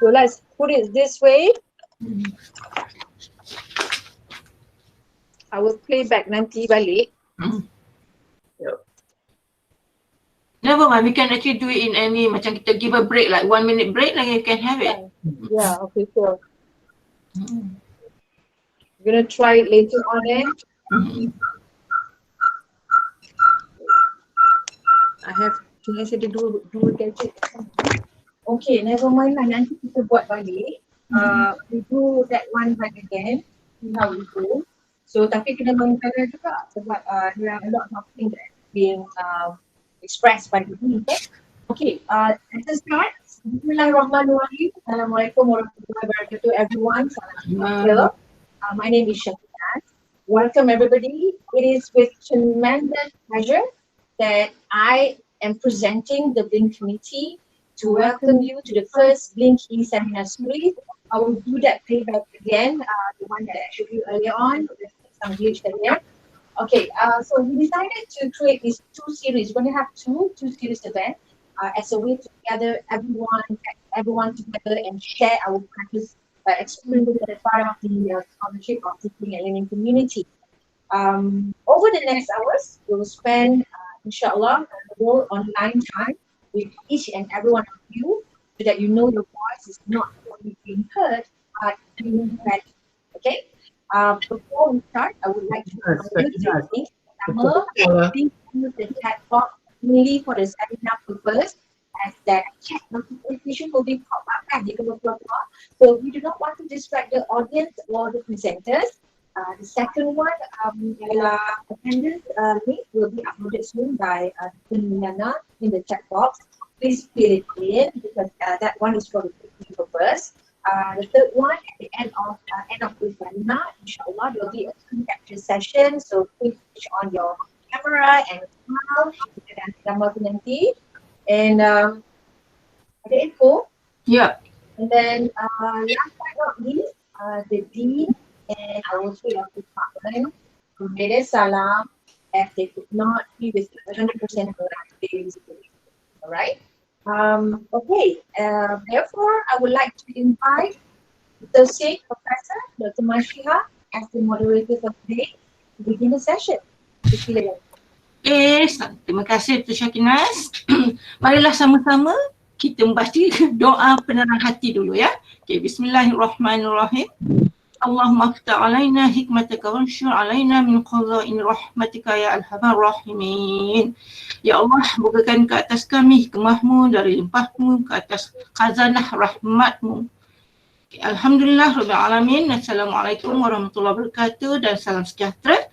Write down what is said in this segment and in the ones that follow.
So let's put it this way. I will play back nanti balik. Never mind, we can actually do it in any, macam kita give a break, like 1 minute break, like you can have it. Yeah, okay, sure. We're gonna try it later on then. I have to say do gadget. Okay, never mind lah. Nanti kita buat balik. We do that one back again. See how we go. So tapi kena mengkaji juga sebab there are a lot of things that being expressed by the team. Okay, let's start. Bismillahirrahmanirrahim. Assalamualaikum warahmatullahi wabarakatuh everyone. Salam. My name is Shakira. Welcome everybody. It is with tremendous pleasure that I am presenting the BLLink committee to welcome you to the first BLLink e-seminar series. I will do that playback again, the one that I showed you earlier on. There's some glitch there. Okay, so we decided to create these two series. We're going to have two series events as a way to gather everyone together and share our practice experiences as part of the scholarship of teaching and learning community. Over the next hours, we will spend, inshallah, the whole online time with each and every one of you so that you know your voice is not only being heard, but being read. Okay? Before we start, I would like to remind you to think please use the chat box only for the seminar purpose, as that chat notification will be pop up at so we do not want to distract the audience or the presenters. The second one, attendance link will be uploaded soon by Nana in the chat box. Please fill it in because that one is for the purpose. The third one, at the end of this webinar, inshallah, there will be a screen capture session. So please switch on your camera and smile. And ada info. Yeah. And then last but not least, the dean and our field of department made a salam as they could not be with 100% of the days. All right. Okay. Therefore, I would like to invite the Associate Professor Dr. Mashiha as the moderator for today to begin the session. Terima kasih Dr. Syakinas. Marilah sama-sama kita membaca doa penerang hati dulu ya. Okay, bismillahirrahmanirrahim. Allahumma aftah alaina hikmataka wanshur alaina min khaza'in rahmatika ya arhamar rahimin. Ya Allah, bukakan ke atas kami hikmahmu dari limpahmu ke atas khazanah rahmatmu. Okay, Alhamdulillah Rabbil Alamin. Assalamualaikum warahmatullahi wabarakatuh dan salam sejahtera.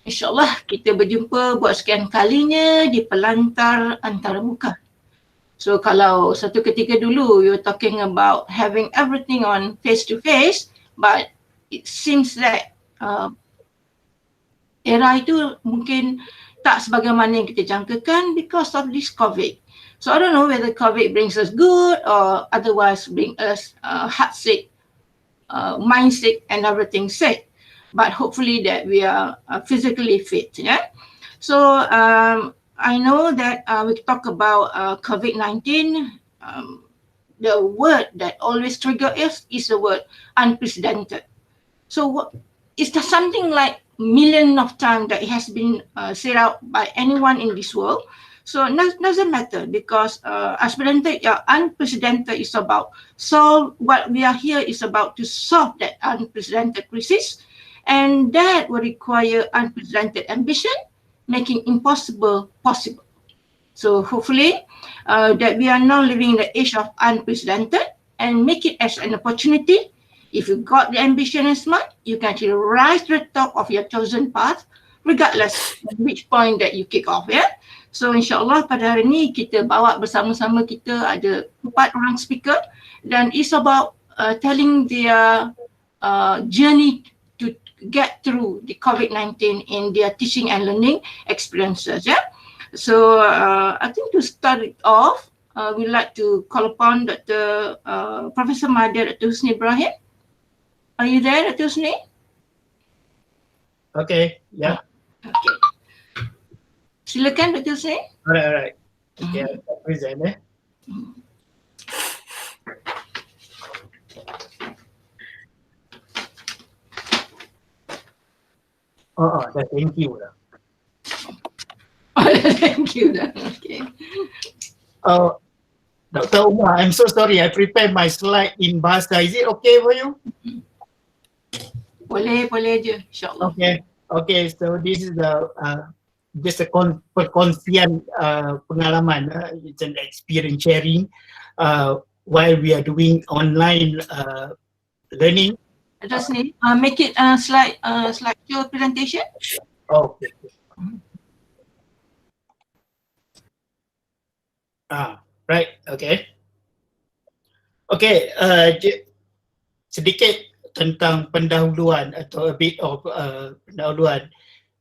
InsyaAllah kita berjumpa buat sekian kalinya di pelantar antarmuka. So kalau satu ketika dulu you're talking about having everything on face to face, but it seems that era itu mungkin tak sebagaimana yang kita jangkakan because of this COVID. So I don't know whether COVID brings us good or otherwise bring us heart sick, mind sick and everything sick. But hopefully that we are physically fit. Yeah. So I know that we talk about COVID-19. The word that always triggers us is the word unprecedented. So is there something like million of times that it has been said out by anyone in this world? So it doesn't matter because unprecedented is about solve. What we are here is about to solve that unprecedented crisis. And that will require unprecedented ambition, making impossible possible. So hopefully that we are now living in the age of unprecedented and make it as an opportunity. If you got the ambition and smart, you can actually rise to the top of your chosen path regardless of which point that you kick off. Yeah. So insyaAllah pada hari ini kita bawa bersama-sama kita ada 4 orang speaker dan it's about telling their journey to get through the COVID-19 in their teaching and learning experiences. Yeah. So I think to start it off, we'd like to call upon Dr. Professor Mahathir Dr. Husni Ibrahim. Are you there, Dr. Husni? Okay, yeah. Okay. Silakan Dr. Husni. Alright. Okay, I'll present. thank you lah. Thank you. Okay. Dr. Umar, I'm so sorry. I prepared my slide in bahasa. Is it okay for you? Boleh je, insyaAllah. Okay. So this is the just a perkongsian pengalaman. It's an experience sharing while we are doing online learning. Just ni, make it slideshow presentation. Okay. Right. Okay. Sedikit tentang pendahuluan atau a bit of pendahuluan.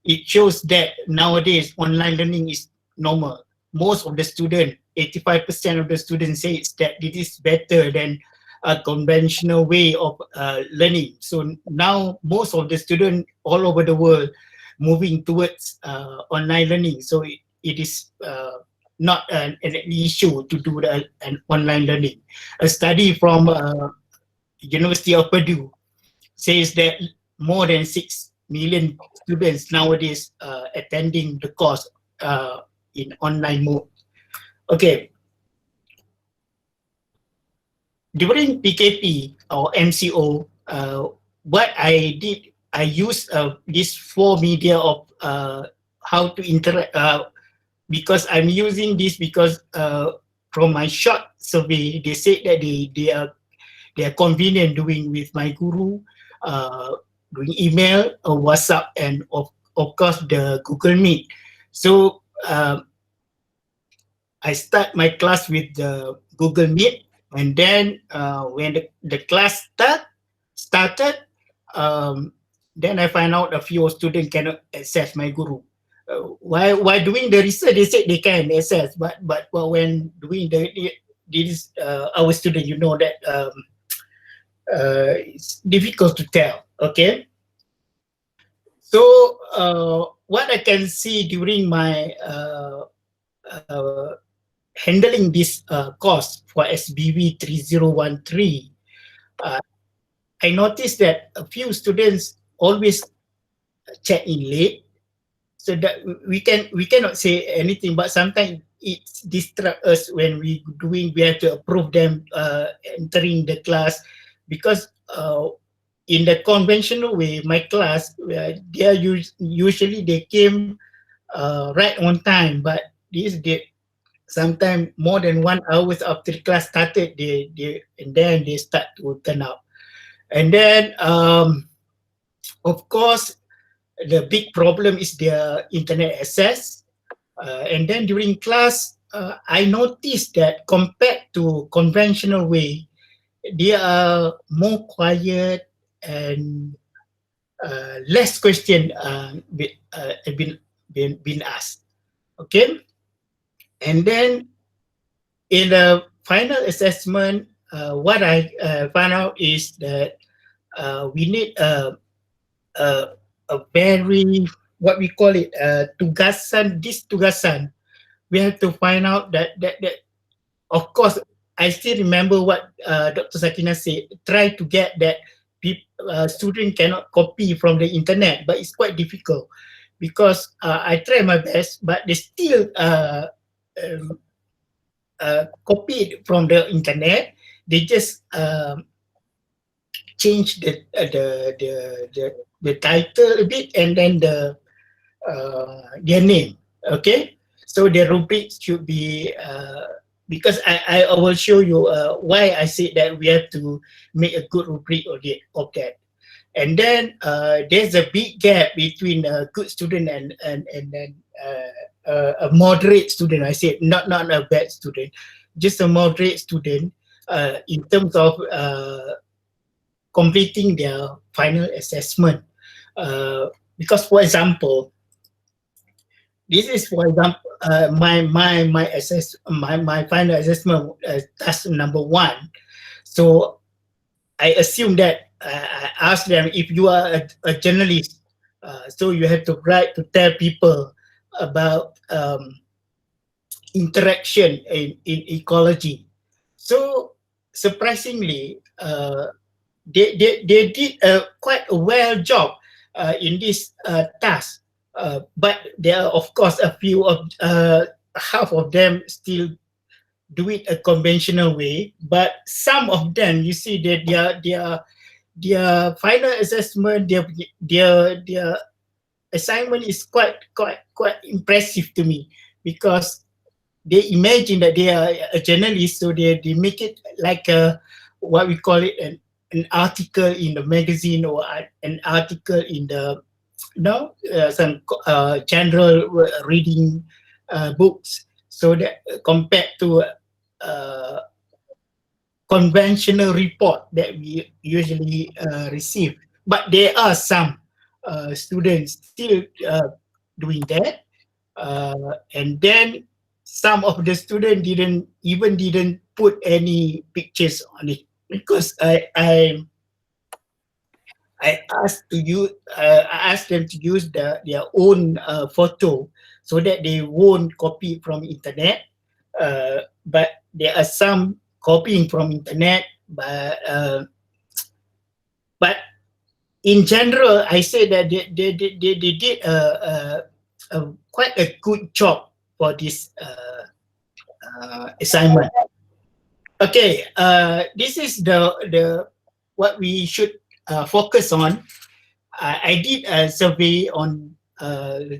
It shows that nowadays online learning is normal. Most of the students, 85% of the students say that it is better than a conventional way of learning. So now most of the students all over the world moving towards online learning. So it is not an issue to do an online learning. A study from University of Purdue says that more than 6 million students nowadays attending the course in online mode. Okay. During PKP or MCO, what I did, I used this 4 media of how to interact because I'm using this because from my short survey, they said that they are convenient doing with my guru, doing email, WhatsApp, and of course the Google Meet. So I start my class with the Google Meet, and then when the class started, then I find out a few students cannot access my guru. While doing the research, they said they can access, but when doing this our student, you know that it's difficult to tell. Okay. So what I can see during my handling this course for SBV 3013, I noticed that a few students always check in late. So that we cannot say anything, but sometimes it distracts us when we have to approve them entering the class, because in the conventional way, my class they are usually they came right on time, but this they sometimes more than 1 hour after the class started, and then they start to turn up, and then of course the big problem is their internet access. And then during class, I noticed that compared to conventional way, they are more quiet and less question been asked. Okay, and then in the final assessment, what I found out is that we need a very, what we call it, tugasan. We have to find out that of course, I still remember what Dr. Sakina said. Try to get that student cannot copy from the internet, but it's quite difficult because I try my best, but they still copy it from the internet. They just change the title a bit, and then their name. Okay, so the rubric should be because I will show you why I said that we have to make a good rubric of that. And then there's a big gap between a good student and then a moderate student. I said not a bad student, just a moderate student in terms of completing their final assessment. Because for example, this is for example my final assessment task number 1. So I assume that I asked them, if you are a journalist, so you have to write to tell people about interaction in ecology. So surprisingly, they did quite a well job in this task. But there are of course a few of half of them still do it a conventional way, but some of them you see that their final assessment, their assignment is quite impressive to me, because they imagine that they are a journalist, so they make it like a, what we call it, an article in the magazine, or an article in the some general reading books, so that compared to conventional report that we usually receive. But there are some students still doing that, and then some of the students didn't put any pictures on it, because I asked I asked them to use their own photo, so that they won't copy from internet. But there are some copying from internet, but in general, I say that they did quite a good job for this assignment. Okay, this is the what we should focus on. I did a survey on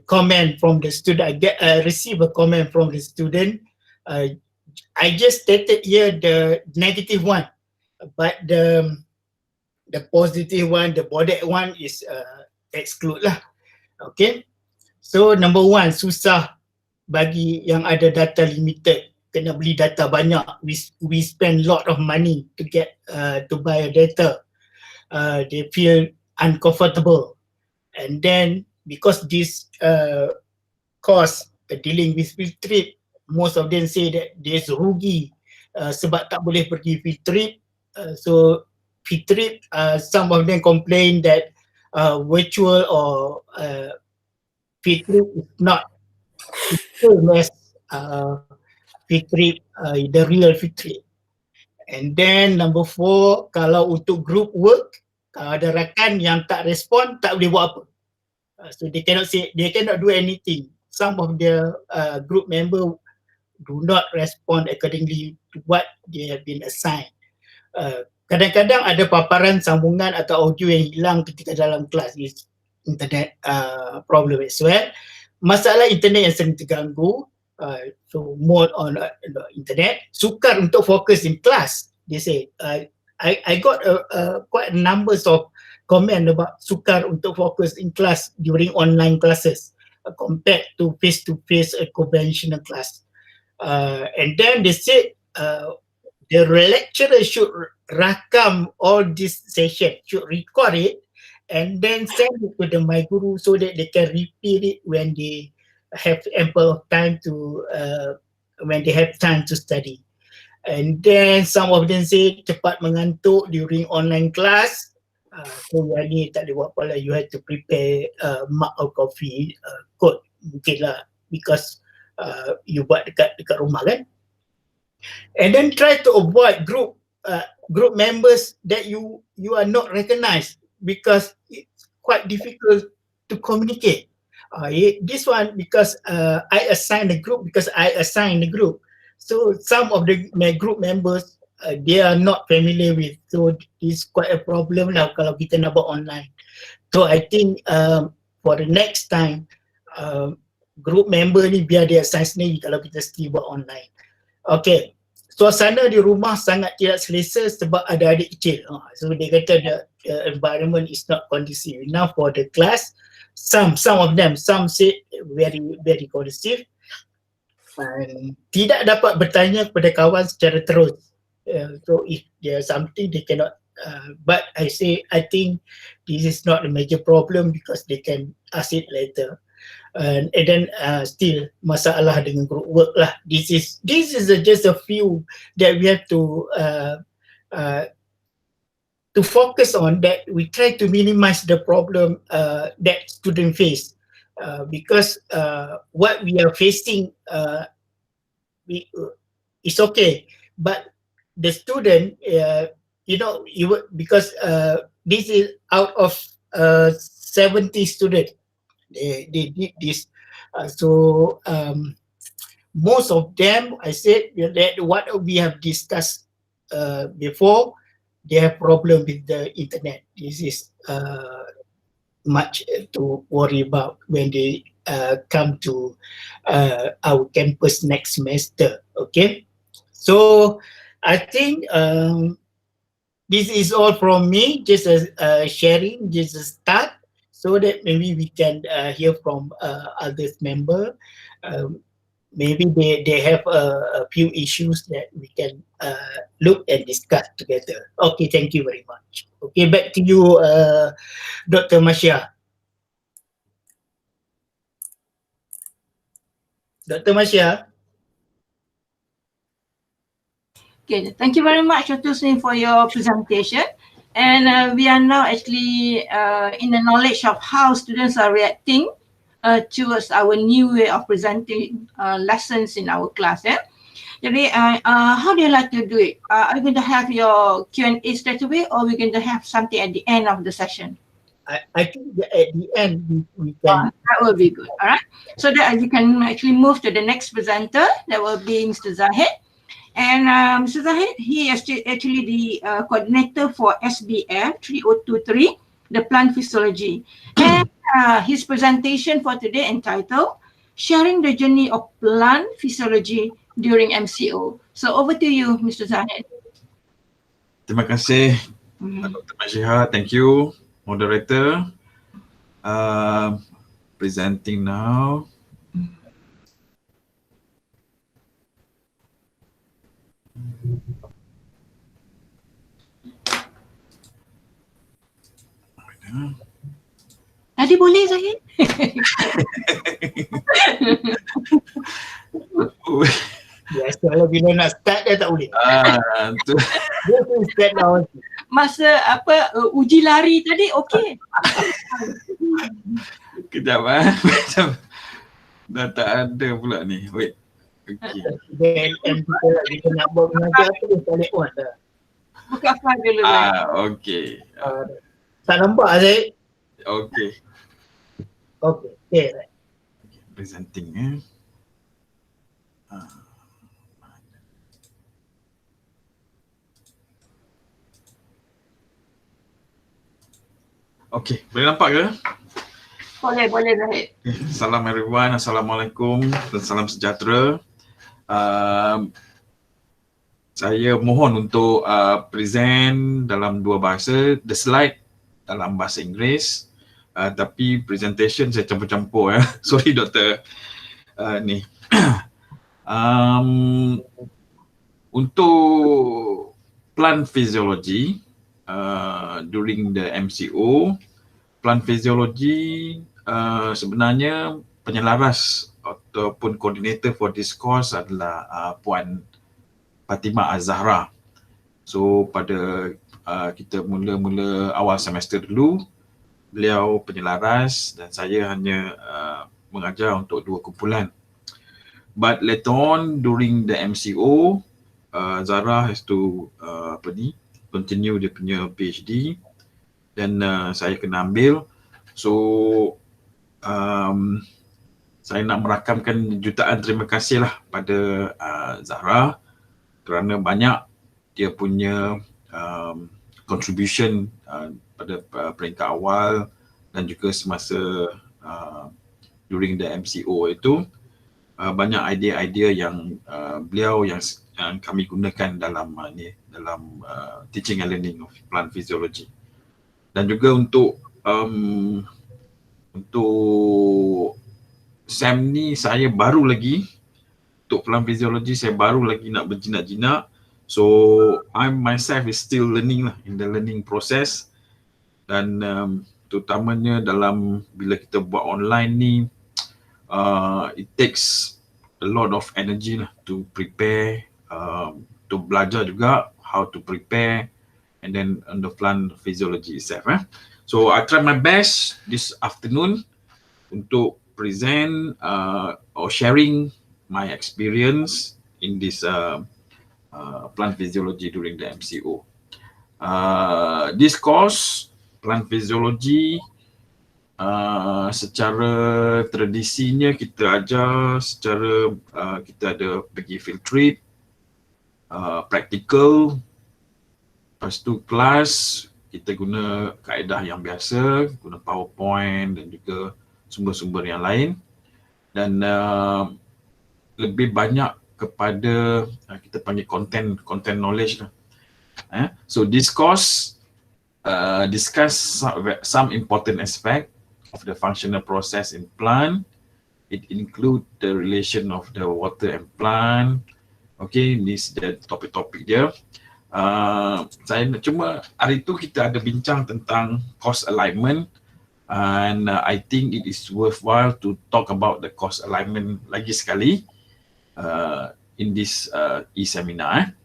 comment from the student. I received a comment from the student. I just stated here the negative one, but the positive one, the bolded one is exclude lah. Okay, so number one, susah bagi yang ada data limited, kena beli data banyak. We spend lot of money to get to buy a data. They feel uncomfortable, and then because this cost dealing with field trip, most of them say that there's rugi sebab tak boleh pergi field trip. So field trip, some of them complain that virtual or field trip is not the same as field trip, the real field trip. And then number 4, kalau untuk group work, kalau ada rakan yang tak respon, tak boleh buat apa. So they cannot do anything. Some of the group member do not respond accordingly to what they have been assigned. Kadang-kadang ada paparan sambungan atau audio yang hilang ketika dalam kelas, is internet problem as well. Masalah internet yang sering terganggu, so more on the internet. Sukar untuk fokus in class, they say. I got quite numbers of comment about sukar untuk fokus in class during online classes compared to face-to-face conventional class. And then they said the lecturer should rakam all this session, should record it, and then send it to the My Guru so that they can repeat it when they have ample of time to when they have time to study. And then some of them say cepat mengantuk during online class. So yang ni tak boleh buat apa lah, you have to prepare mug of coffee, code mungkin lah, because you buat dekat rumah kan. And then try to avoid group members that you are not recognized, because it's quite difficult to communicate. This one, because I assign the group, so some of my group members they are not familiar with, so it's quite a problem lah kalau kita nak buat online. So I think for the next time group member ni biar dia assign sendiri kalau kita still buat online. Okay, suasana di rumah sangat tidak selesa sebab ada adik kecil. So dia kata the environment is not conducive enough for the class. Some of them, some say very very conducive. Tidak dapat bertanya kepada kawan secara terus. So if there's something they cannot, but I think this is not a major problem because they can ask it later. And then still masalah dengan group work lah. This is just a few that we have to focus on, that we try to minimize the problem that student face, because what we are facing it's okay, but the student because this is out of 70 students. They did this. Most of them, I said that what we have discussed before, they have problem with the internet. This is much to worry about when they come to our campus next semester. Okay, so I think this is all from me, just a sharing, just a start, so that maybe we can hear from others member. Um, Maybe they have a few issues that we can look and discuss together. Okay, thank you very much. Okay, back to you, Dr. Masya. Dr. Masya. Okay, thank you very much, Dr. Singh, for your presentation. And we are now actually in the knowledge of how students are reacting towards our new way of presenting lessons in our class. Jadi, how do you like to do it? Are you going to have your Q&A straight away, or we're going to have something at the end of the session? I think that at the end we can. That will be good. All right. So that you can actually move to the next presenter. That will be Mr. Zahid. And Mr. Zahid, he is actually the coordinator for SBF 3023, the plant physiology. And his presentation for today entitled Sharing the Journey of Plant Physiology During MCO. So over to you, Mr. Zahid. Terima kasih, Dr. Masyiha. Thank you, moderator. Presenting now. Tadi boleh Zahid? Biasa kalau bila nak start dia tak boleh. Tu. Dia tu start now. Masa uji lari tadi okey. Kejap macam dah tak ada pula ni. Wait. Okay. BLLink kita nak buat mengajar tu dia tak boleh buat dah. Buka file dulu. Okay. Tak nampak Zahid? Okay. Okay, right. Presenting Okay, boleh nampak ke? Boleh Zahid. Salam everyone, Assalamualaikum dan salam sejahtera. Saya mohon untuk present dalam dua bahasa, the slide dalam bahasa Inggeris, tapi presentation saya campur-campur ya. Sorry doktor. Ni. Untuk plant physiology during the MCO, plant physiology sebenarnya penyelaras ataupun coordinator for this course adalah Puan Fatimah Az-Zahra. So pada kita mula-mula awal semester dulu, beliau penyelaras dan saya hanya mengajar untuk dua kumpulan. But later on during the MCO, Zahra has to continue dia punya PhD dan saya kena ambil. So saya nak merakamkan jutaan terima kasih lah pada Zahra kerana banyak dia punya contribution pada peringkat awal dan juga semasa during the MCO itu, banyak idea-idea yang beliau yang kami gunakan dalam teaching and learning of plant physiology. Dan juga untuk SEM ni saya baru lagi, untuk plant physiology saya baru lagi nak berjinak-jinak. So I myself is still learning lah, in the learning process. Dan terutamanya dalam bila kita buat online ni, it takes a lot of energy lah to prepare, to belajar juga how to prepare and then on the plant physiology itself. So I try my best this afternoon untuk present or sharing my experience in this plant physiology during the MCO. This course plant physiology secara tradisinya kita ajar secara kita ada pergi field trip, practical, lepas tu kelas kita guna kaedah yang biasa, guna PowerPoint dan juga sumber-sumber yang lain, dan lebih banyak kepada kita panggil content knowledge lah. So this course discuss some important aspect of the functional process in plant. It include the relation of the water and plant. Okay, this the topik-topik dia. Saya cuma hari tu kita ada bincang tentang course alignment, and I think it is worthwhile to talk about the course alignment lagi sekali in this e-seminar.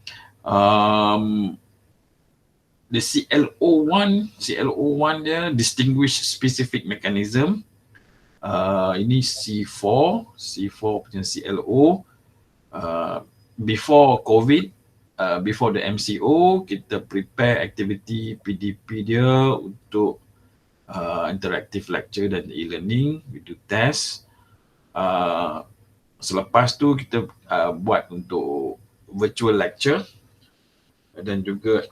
The CLO1 dia distinguish specific mechanism. Ini C4 punya CLO. Before COVID, before the MCO, kita prepare activity PDP dia untuk interactive lecture dan e-learning. We do test. Selepas tu kita buat untuk virtual lecture dan juga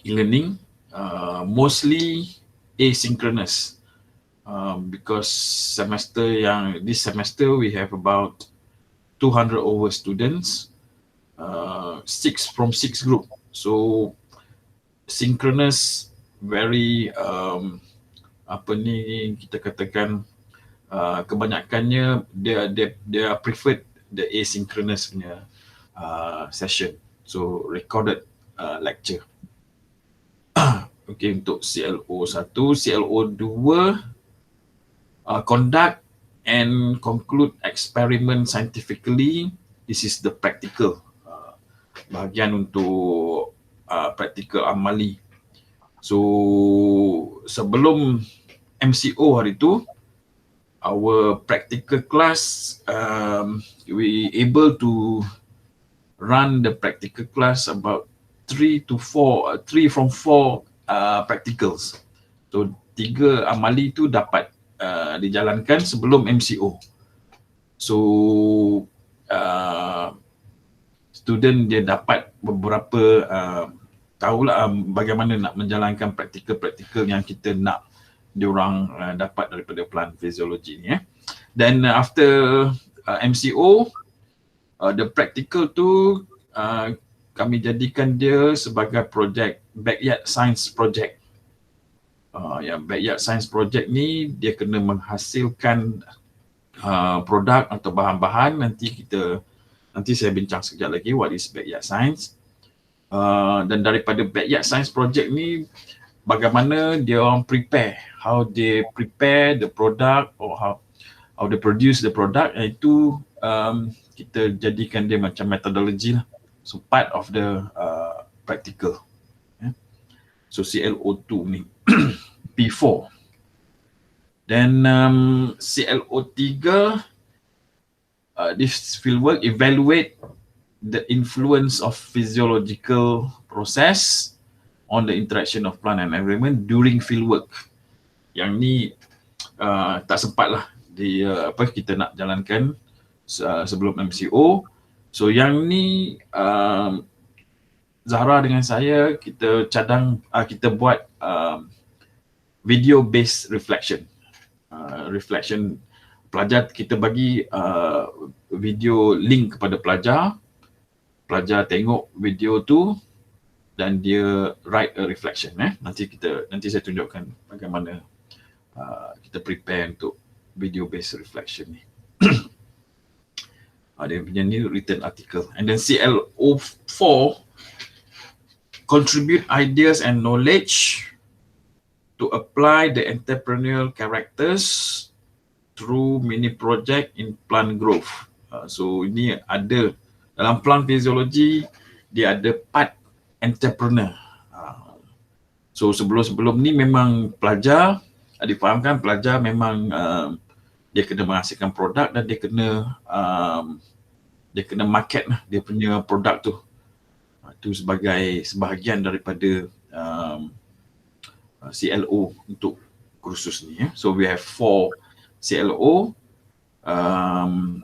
e-learning, mostly asynchronous, because this semester we have about 200 over students, 6 group. So synchronous, very kita katakan kebanyakannya dia preferred the asynchronous punya session, so recorded lecture. Okay, untuk CLO1, CLO2 conduct and conclude experiment scientifically. This is the practical bahagian untuk practical amali. So sebelum MCO hari tu, our practical class, we able to run the practical class about 3 from 4 practicals. So 3 amali tu dapat dijalankan sebelum MCO. So student dia dapat beberapa tahulah bagaimana nak menjalankan praktikal yang kita nak diorang dapat daripada plant physiology ni. Then after MCO, the practical tu kami jadikan dia sebagai projek backyard science project. Backyard science project ni dia kena menghasilkan produk atau bahan-bahan. Nanti saya bincang sekejap lagi what is backyard science. Dan daripada backyard science project ni, bagaimana dia orang prepare, how they prepare the product or how they produce the product, itu kita jadikan dia macam methodology lah. So part of the practical. So CLO2 ni P4. Then CLO3, this fieldwork evaluate the influence of physiological process on the interaction of plant and environment during fieldwork. Yang ni tak sempat lah kita nak jalankan sebelum MCO. So yang ni Zahra dengan saya kita buat video based reflection. Reflection pelajar, kita bagi video link kepada pelajar. Pelajar tengok video tu dan dia write a reflection. Nanti saya tunjukkan bagaimana kita prepare untuk video based reflection ni. Dia punya ni written article. And then CLO4 contribute ideas and knowledge to apply the entrepreneurial characters through mini project in plant growth. So ini ada dalam plant physiology, dia ada part entrepreneur. So sebelum ni memang pelajar, difahamkan pelajar memang dia kena menghasilkan produk dan dia kena market lah dia punya produk tu. Itu sebagai sebahagian daripada CLO untuk kursus ni. So we have 4 CLO. 4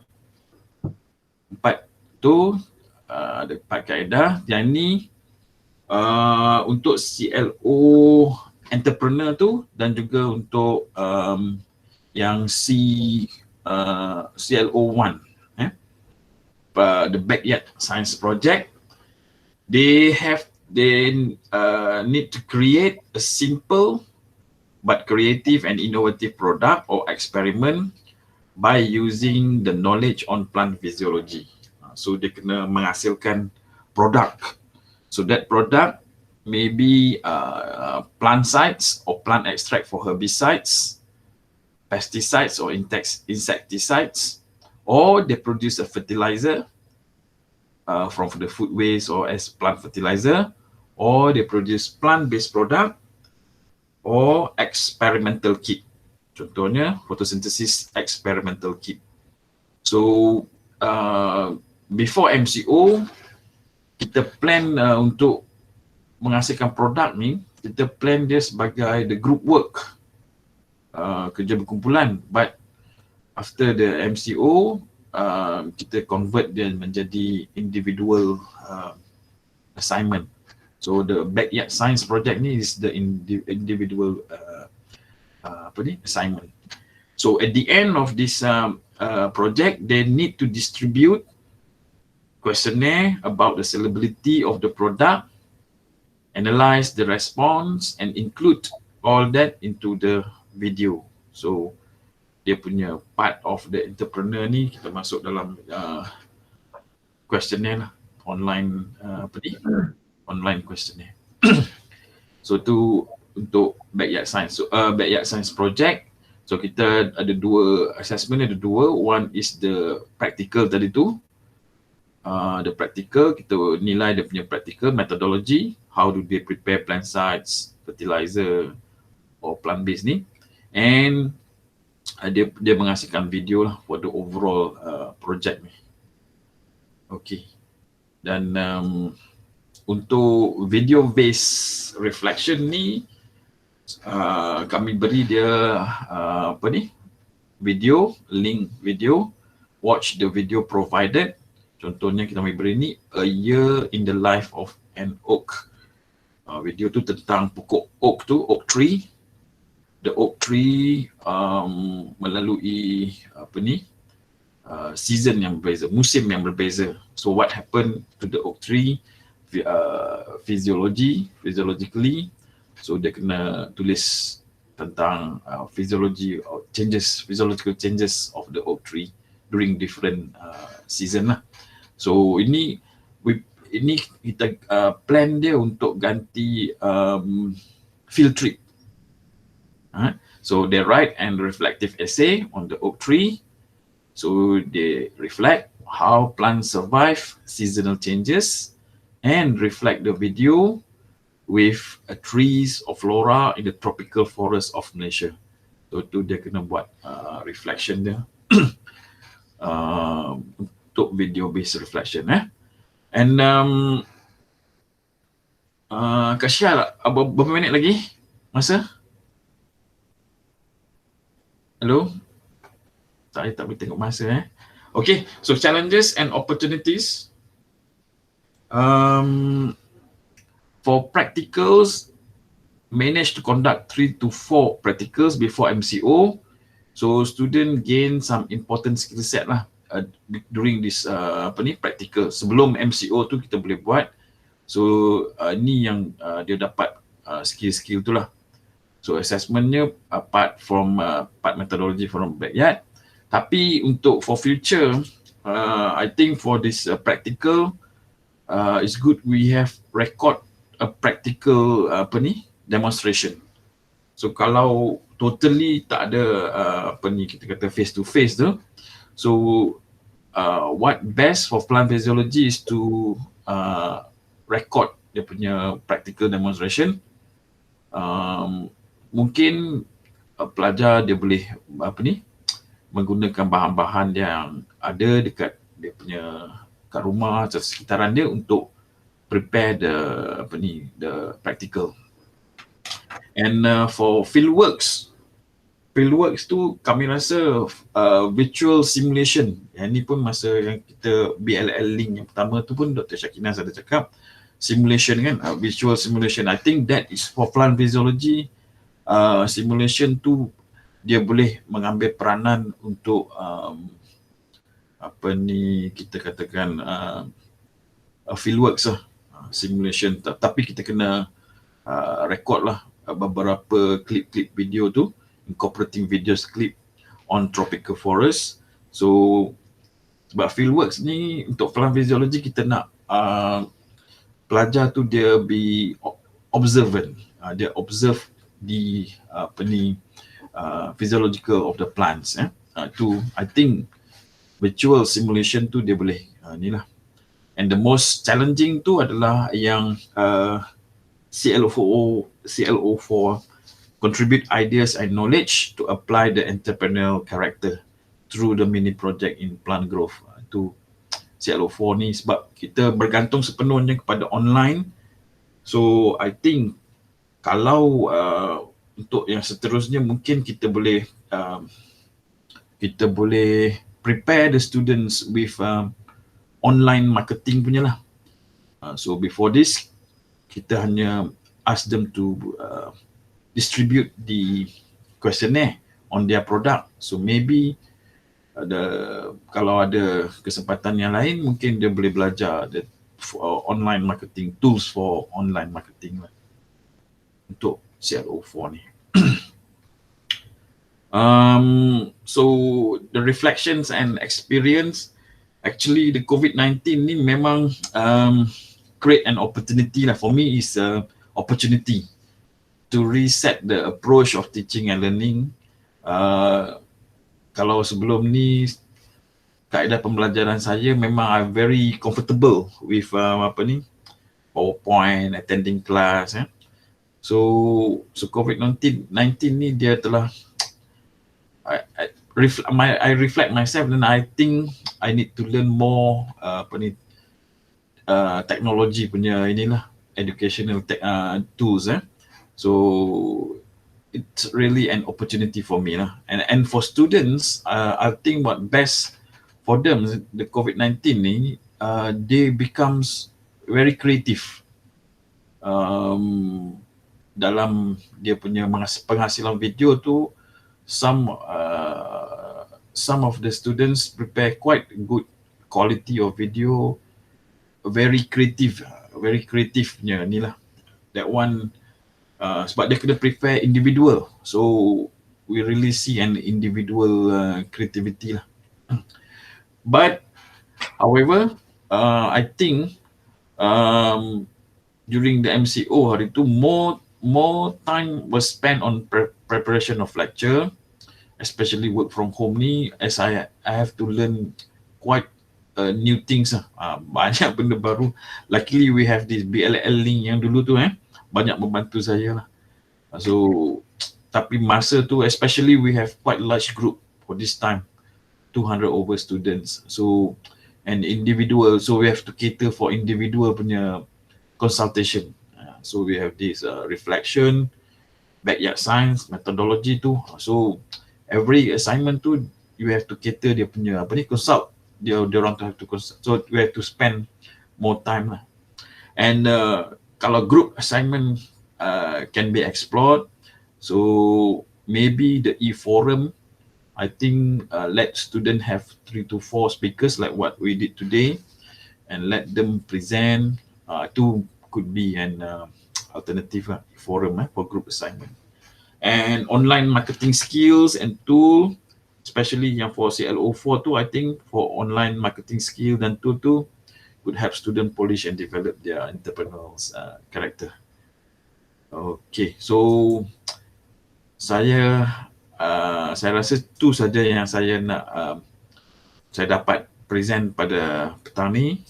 tu ada 4 kaedah. Yang ni untuk CLO entrepreneur tu dan juga untuk yang CLO1, the backyard science project, they need to create a simple but creative and innovative product or experiment by using the knowledge on plant physiology. So dia kena menghasilkan produk. So that product may be plant sites or plant extract for herbicides, pesticides or insecticides, or they produce a fertilizer from the food waste or as plant fertilizer, or they produce plant-based product or experimental kit. Contohnya photosynthesis experimental kit. So before MCO, kita plan untuk menghasilkan produk ni, kita plan dia sebagai the group work, kerja berkumpulan. But after the MCO, kita convert dia menjadi individual assignment. So the backyard science project ni is the individual assignment. So at the end of this project, they need to distribute questionnaire about the sellability of the product, analyze the response, and include all that into the video. So dia punya part of the entrepreneur ni kita masuk dalam questionnaire lah, online online questionnaire. So tu untuk backyard science. So backyard science project. So kita ada 2 assessment, ada 2. One is the practical tadi tu. The practical, kita nilai dia punya practical methodology, how do they prepare plant sites, fertilizer or plant based ni, and dia menghasilkan video lah for the overall project ni. Okay. Dan untuk video based reflection ni, kami beri dia video, link video, watch the video provided. Contohnya kita beri ni A Year in the Life of an Oak. Video tu tentang pokok oak tu, oak tree. The oak tree melalui season yang berbeza, musim yang berbeza. So what happened to the oak tree physiologically. So dia kena tulis tentang physiological changes of the oak tree during different season lah. So ini kita plan dia untuk ganti field trip. So they write and reflective essay on the oak tree. So they reflect how plants survive seasonal changes and reflect the video with trees or flora in the tropical forest of Malaysia. So tu dia kena buat reflection dia. Untuk video based reflection and Kak Syah, berapa minit lagi masa? Hello? Saya tak boleh tengok masa Okay, so challenges and opportunities. For practicals, manage to conduct 3 to 4 practicals before MCO. So student gain some important skill set lah during this practical. Sebelum MCO tu kita boleh buat. So ni yang dia dapat skill-skill tu lah. So assessmentnya apart from part methodology from backyard. Tapi untuk for future, I think for this practical, it's good we have record a practical demonstration. So kalau totally tak ada kita kata face to face tu, so what best for plant physiology is to record dia punya practical demonstration. Mungkin pelajar dia boleh menggunakan bahan-bahan yang ada dekat dia punya kat rumah atau sekitaran dia untuk prepare the practical. And for fieldworks tu kami rasa virtual simulation. Yang ni pun masa yang kita BLLink yang pertama tu pun Dr. Syakinas ada cakap simulation kan, visual simulation. I think that is for plant physiology. Simulation tu dia boleh mengambil peranan untuk apa ni kita katakan fieldworks lah, simulation. Tapi kita kena record lah beberapa klip-klip video tu, incorporating videos clip on tropical forest. So sebab fieldworks ni untuk plant physiology kita nak pelajar tu dia be observant, dia observe di apa ni physiological of the plants. Tu I think virtual simulation tu dia boleh ni lah. And the most challenging tu adalah yang CLO4 contribute ideas and knowledge to apply the entrepreneurial character through the mini project in plant growth. Tu CLO4 ni sebab kita bergantung sepenuhnya kepada online. So I think kalau untuk yang seterusnya mungkin kita boleh prepare the students with online marketing punya lah. So before this kita hanya ask them to distribute the questionnaire on their product. So maybe kalau ada kesempatan yang lain mungkin dia boleh belajar online marketing, tools for online marketing lah untuk CLO4 ni. So the reflections and experience, actually the COVID-19 ni memang create an opportunity lah. For me is a opportunity to reset the approach of teaching and learning. Kalau sebelum ni kaedah pembelajaran saya memang I'm very comfortable with PowerPoint, attending class. So COVID-19 ni dia telah I reflect myself and I think I need to learn more teknologi punya inilah educational tools. So it's really an opportunity for me lah. And for students, I think what best for them, the COVID-19 ni, they becomes very creative dalam dia punya penghasilan video tu. Some of the students prepare quite good quality of video, very creative-nya ni lah. That one sebab dia kena prepare individual, so we really see an individual creativity lah. But however, I think during the MCO hari tu more time was spent on preparation of lecture, especially work from home ni, as I have to learn quite new things lah. Banyak benda baru. Luckily we have this BLLink yang dulu tu banyak membantu saya lah. So tapi masa tu especially we have quite large group for this time, 200 over students. So and individual, so we have to cater for individual punya consultation. So we have this reflection, backyard science, methodology tu. So every assignment tu you have to cater dia punya consult. Dia orang tu have to consult. So we have to spend more time lah. And kalau group assignment can be explored, so maybe the e-forum, I think let students have 3 to 4 speakers like what we did today and let them present. Itu could be an alternative forum for group assignment. And online marketing skills and tool, especially yang for CLO4 tu, I think for online marketing skill dan tool tu could help student polish and develop their entrepreneurial character. Okay, so saya rasa tu saja yang saya nak saya dapat present pada petang ni.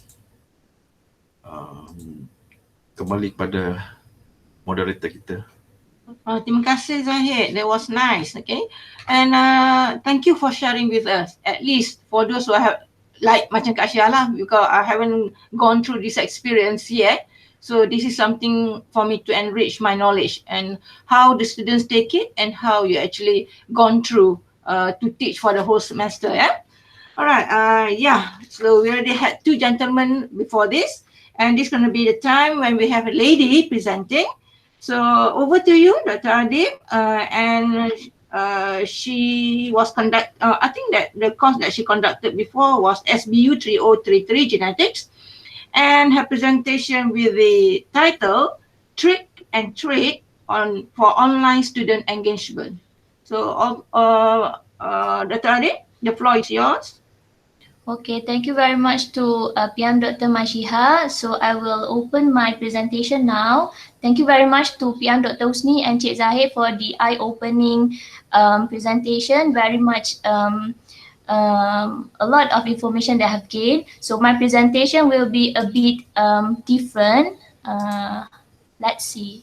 Kembali kepada moderator kita. Terima kasih Zahid, that was nice. Okay, and thank you for sharing with us. At least for those who have like macam Kak Syah lah, because I haven't gone through this experience yet, So this is something for me to enrich my knowledge and how the students take it and how you actually gone through to teach for the whole semester. Yeah. All right. Yeah. So we already had two gentlemen before this, and this is going to be the time when we have a lady presenting. So over to you, Dr. Adib. She was I think that the course that she conducted before was SBU 3033 Genetics, and her presentation with the title "Trick and Treat for Online Student Engagement." So, Dr. Adib, the floor is yours. Okay, thank you very much to PM Dr. Mashiha. So I will open my presentation now. Thank you very much to PM Dr. Husni and Cik Zahid for the eye-opening presentation. Very much a lot of information that I have gained. So my presentation will be a bit different. Let's see.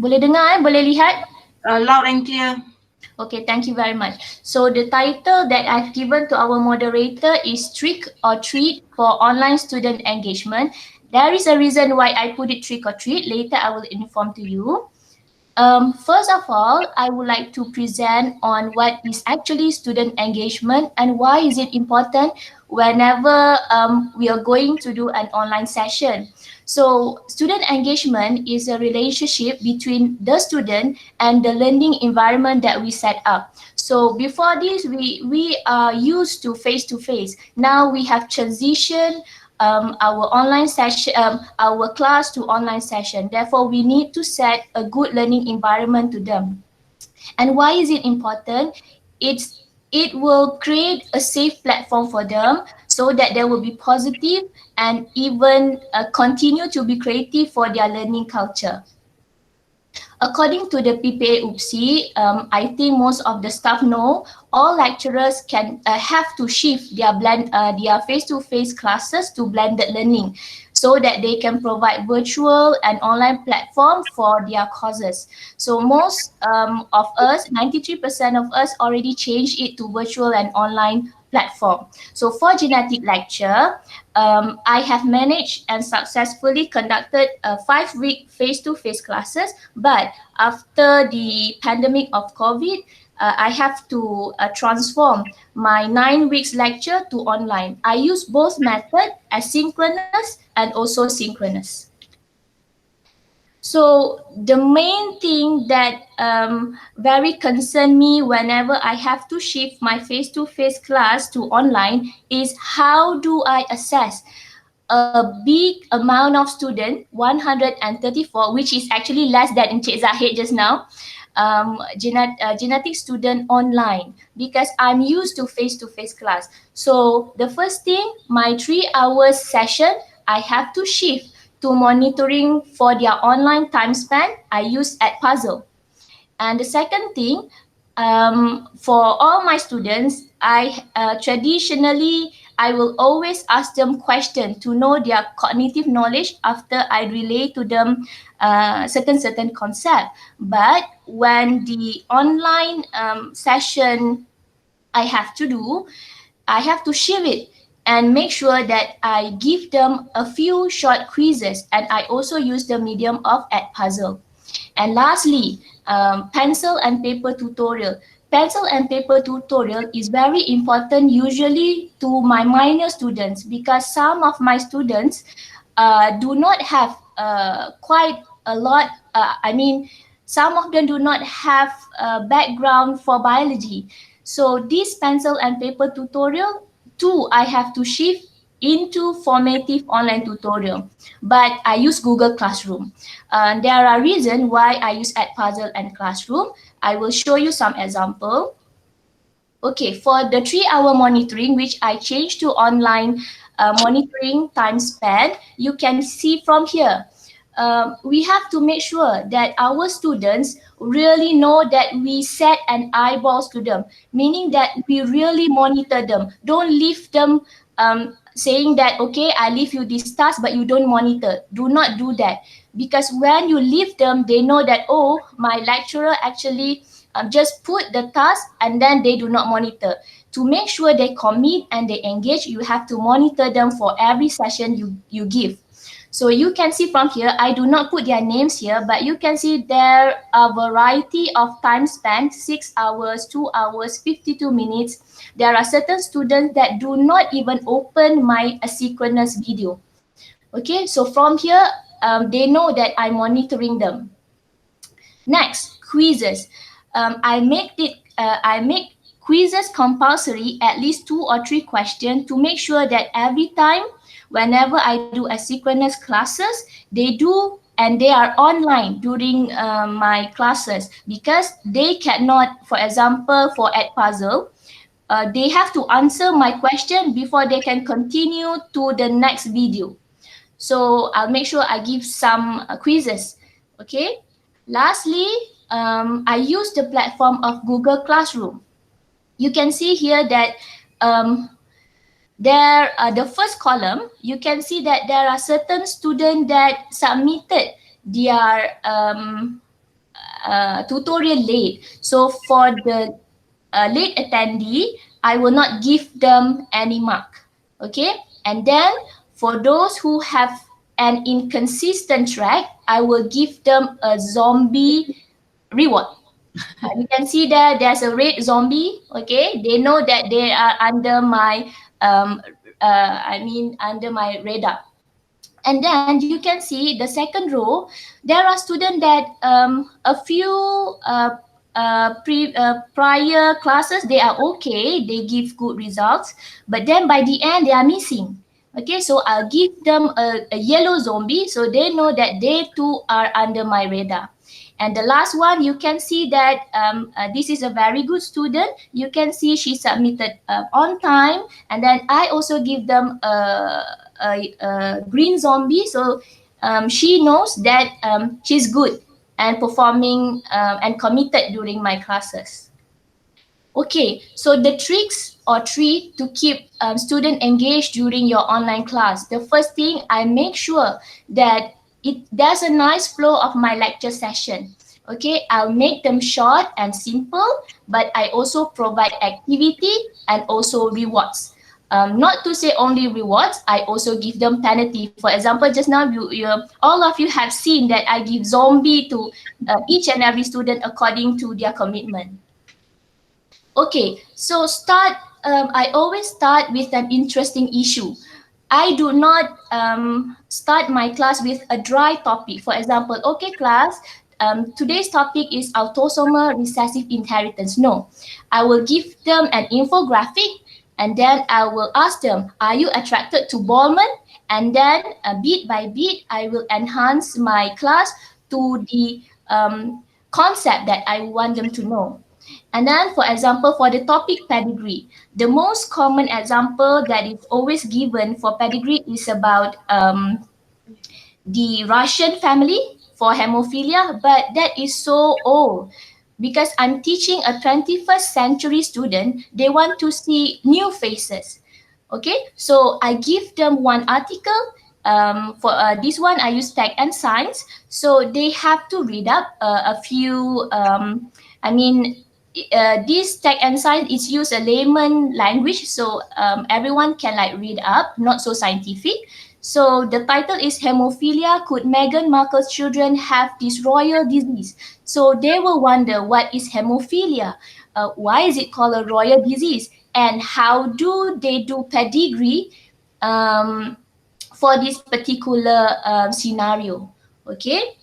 Boleh dengar boleh lihat? Loud and clear. Okay, thank you very much. So the title that I've given to our moderator is Trick or Treat for Online Student Engagement. There is a reason why I put it trick or treat. Later I will inform to you. First of all, I would like to present on what is actually student engagement and why is it important whenever we are going to do an online session. So student engagement is a relationship between the student and the learning environment that we set up. So before this, we are used to face-to-face. Now we have transitioned our online session, our class to online session. Therefore, we need to set a good learning environment to them. And why is it important? It will create a safe platform for them so that they will be positive and even continue to be creative for their learning culture. According to the PPA UPSI, I think most of the staff know all lecturers can have to shift their face-to-face classes to blended learning so that they can provide virtual and online platform for their courses. So most of us, 93% of us already changed it to virtual and online platform. So for genetic lecture, I have managed and successfully conducted 5-week face-to-face classes, but after the pandemic of COVID, I have to transform my 9 weeks lecture to online. I use both methods, asynchronous and also synchronous. So the main thing that very concern me whenever I have to shift my face-to-face class to online is how do I assess a big amount of students, 134, which is actually less than in Cik Zahid just now, genetic student online, because I'm used to face-to-face class. So the first thing, my 3 hours session, I have to shift to monitoring for their online time span. I use Edpuzzle. And the second thing, for all my students, traditionally, I will always ask them questions to know their cognitive knowledge after I relay to them certain concept. But when the online session I have to do, I have to shift it and make sure that I give them a few short quizzes, and I also use the medium of Edpuzzle. And lastly, pencil and paper tutorial. Pencil and paper tutorial is very important usually to my minor students because some of my students do not have quite a lot, some of them do not have a background for biology. So this pencil and paper tutorial too, I have to shift into formative online tutorial, but I use Google Classroom. There are reasons why I use Edpuzzle and Classroom. I will show you some example. Okay, for the 3-hour monitoring, which I changed to online monitoring time span, you can see from here. We have to make sure that our students really know that we set an eyeballs to them, meaning that we really monitor them. Don't leave them saying that, okay, I leave you this task, but you don't monitor. Do not do that. Because when you leave them, they know that, oh, my lecturer actually just put the task and then they do not monitor. To make sure they commit and they engage, you have to monitor them for every session you give. So you can see from here, I do not put their names here, but you can see there are a variety of time spent, 6 hours, 2 hours, 52 minutes. There are certain students that do not even open my asynchronous video. Okay, so from here, they know that I'm monitoring them. Next, quizzes. I make quizzes compulsory, at least 2 or 3 questions, to make sure that every time, whenever I do asynchronous classes, they do and they are online during my classes, because they cannot, for example, for Edpuzzle, they have to answer my question before they can continue to the next video. So I'll make sure I give some quizzes. Okay. Lastly, I use the platform of Google Classroom. You can see here that the first column, you can see that there are certain students that submitted their tutorial late. So for the late attendee, I will not give them any mark. Okay, and then for those who have an inconsistent track, I will give them a zombie reward. You can see that there's a red zombie. Okay, they know that they are under my under my radar. And then you can see the second row, there are students that a few prior classes, they are okay, they give good results, but then by the end they are missing. Okay, so I'll give them a yellow zombie, so they know that they too are under my radar. And the last one, you can see that this is a very good student. You can see she submitted on time, and then I also give them a green zombie, so she knows that she's good and performing and committed during my classes. Okay, so the tricks or treat to keep student engaged during your online class. The first thing, I make sure that there's a nice flow of my lecture session. Okay, I'll make them short and simple, but I also provide activity and also rewards. Not to say only rewards, I also give them penalty. For example, just now, all of you have seen that I give zombie to each and every student according to their commitment. Okay, so I always start with an interesting issue. I do not start my class with a dry topic. For example, okay class, today's topic is autosomal recessive inheritance. No, I will give them an infographic, and then I will ask them, are you attracted to Ballman? And then bit by bit, I will enhance my class to the concept that I want them to know. And then, for example, for the topic pedigree, the most common example that is always given for pedigree is about the Russian family for hemophilia, but that is so old. Because I'm teaching a 21st century student, they want to see new faces. Okay, so I give them one article. For this one, I use Tech and Science. So they have to read up a few, this Tech and Science is used a layman language, so everyone can like read up, not so scientific. So the title is Hemophilia, Could Meghan Markle's Children Have This Royal Disease? So they will wonder, what is hemophilia? Why is it called a royal disease? And how do they do pedigree for this particular scenario? Okay,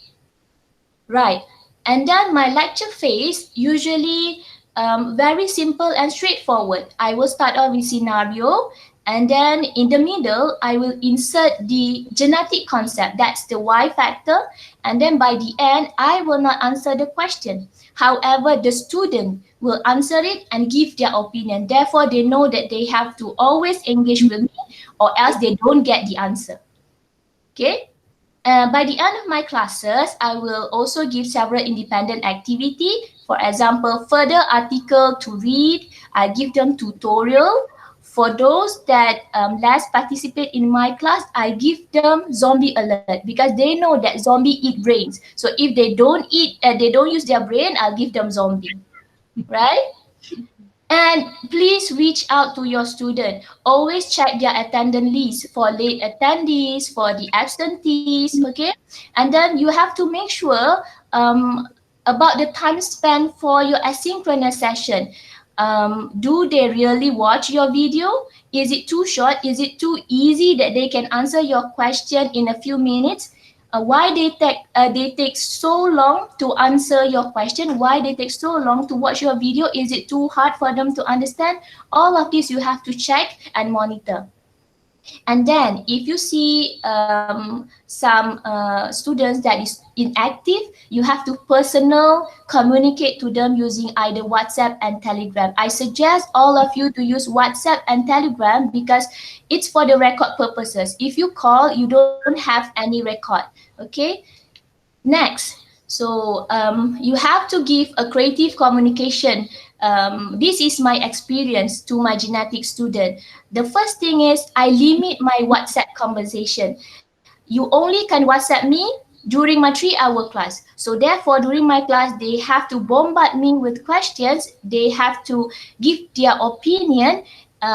right. And then my lecture phase, usually very simple and straightforward. I will start off with scenario, and then in the middle, I will insert the genetic concept. That's the Y factor. And then by the end, I will not answer the question. However, the student will answer it and give their opinion. Therefore, they know that they have to always engage with me, or else they don't get the answer. Okay. By the end of my classes, I will also give several independent activity. For example, further article to read. I give them tutorial. For those that last participate in my class, I give them zombie alert, because they know that zombie eat brains. So if they don't use their brain, I'll give them zombie, right? And please reach out to your student. Always check their attendance list for late attendees, for the absentees, okay? And then you have to make sure about the time spent for your asynchronous session. Do they really watch your video? Is it too short? Is it too easy that they can answer your question in a few minutes? Why they take so long to answer your question? Why they take so long to watch your video? Is it too hard for them to understand? All of this you have to check and monitor. And then if you see some students that is inactive, you have to personal communicate to them using either WhatsApp and Telegram. I suggest all of you to use WhatsApp and Telegram because it's for the record purposes. If you call, you don't have any record, okay? Next, so you have to give a creative communication. This is my experience to my genetics student. The first thing is I limit my WhatsApp conversation. You only can WhatsApp me during my 3-hour class. So therefore, during my class, they have to bombard me with questions. They have to give their opinion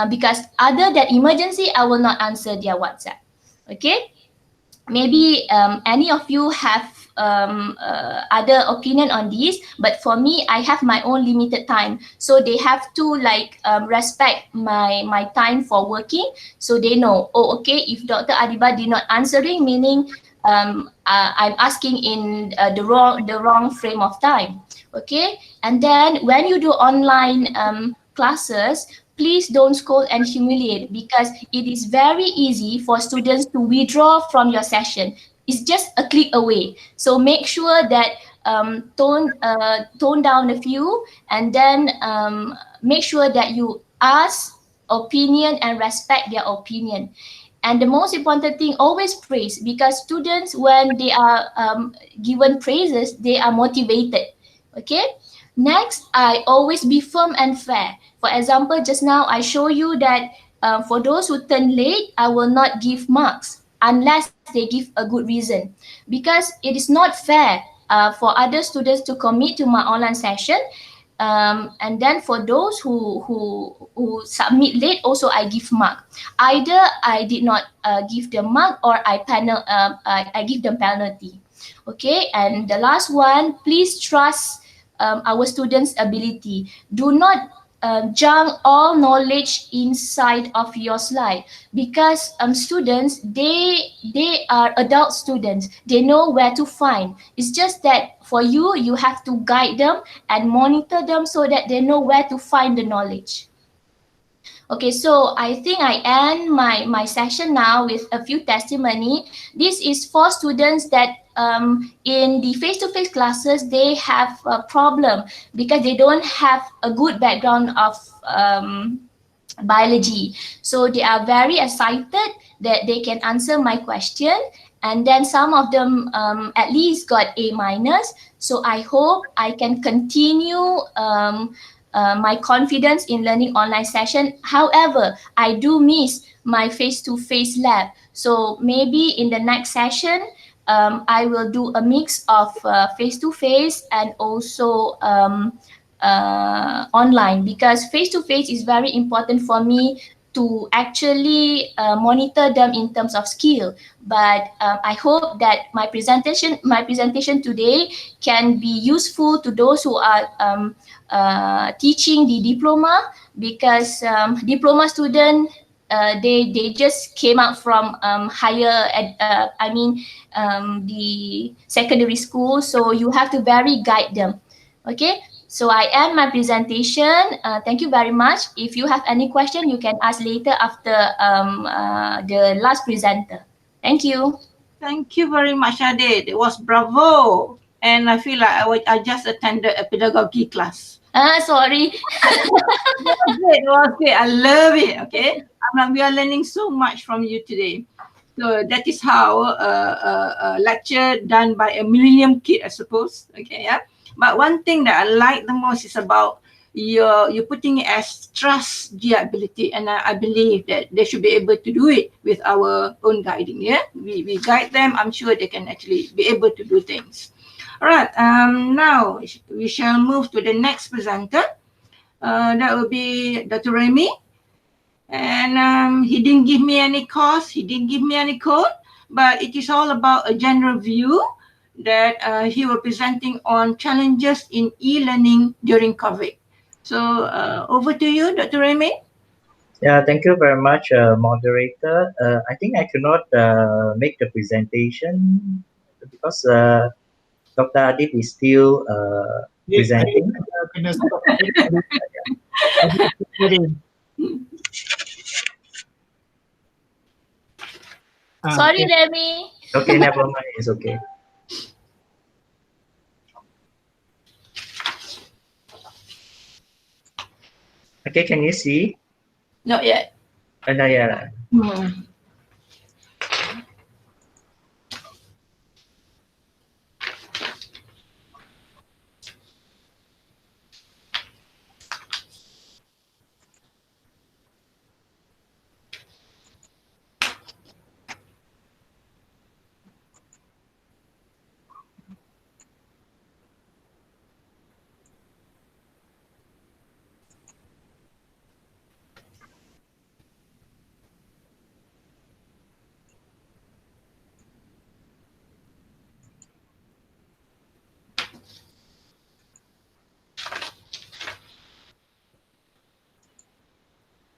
because other than emergency, I will not answer their WhatsApp. Okay? Maybe any of you have other opinion on this, but for me, I have my own limited time, so they have to respect my time for working, so they know, oh, okay, if Dr. Adiba did not answering, meaning I'm asking in the wrong frame of time. Okay, and then when you do online classes, please don't scold and humiliate because it is very easy for students to withdraw from your session. It's just a click away. So make sure that tone down a few, and then make sure that you ask opinion and respect their opinion. And the most important thing, always praise, because students, when they are given praises, they are motivated. Okay. Next, I always be firm and fair. For example, just now I show you that for those who turn late, I will not give marks unless they give a good reason, because it is not fair for other students to commit to my online session. And then for those who submit late, also I give mark. Either I did not give them mark, or I give them penalty. Okay, and the last one, please trust our students' ability. Do not junk all knowledge inside of your slide, because students, they are adult students. They know where to find. It's just that for you, you have to guide them and monitor them so that they know where to find the knowledge. Okay, so I think I end my session now with a few testimony. This is for students that in the face-to-face classes, they have a problem because they don't have a good background of biology. So they are very excited that they can answer my question. And then some of them at least got A-. So I hope I can continue my confidence in learning online session. However, I do miss my face-to-face lab. So maybe in the next session, I will do a mix of face-to-face and also online, because face-to-face is very important for me to actually monitor them in terms of skill. But I hope that my presentation today can be useful to those who are teaching the diploma, because diploma student, they just came out from the secondary school, so you have to very guide them. Okay, so I end my presentation. Thank you very much. If you have any question, you can ask later after the last presenter. Thank you. Thank you very much, Adit. It was bravo. And I feel like I just attended a pedagogy class. Sorry. It was great. I love it. Okay. We are learning so much from you today. So that is how a lecture done by a millennium kid, I suppose. Okay, yeah. But one thing that I like the most is about you're putting it as trust their ability, and I believe that they should be able to do it with our own guiding. Yeah, we guide them. I'm sure they can actually be able to do things. All right. Now we shall move to the next presenter. That will be Dr. Remy. And he didn't give me any cost, he didn't give me any code, but it is all about a general view that he was presenting on challenges in e-learning during COVID. So over to you, Dr. Remy. Yeah, thank you very much, moderator. I think I could not make the presentation because Dr. Adib is still presenting. Kena stop. Sorry, Remy. Okay, never mind. It's okay. Okay, can you see? Not yet. No, yeah.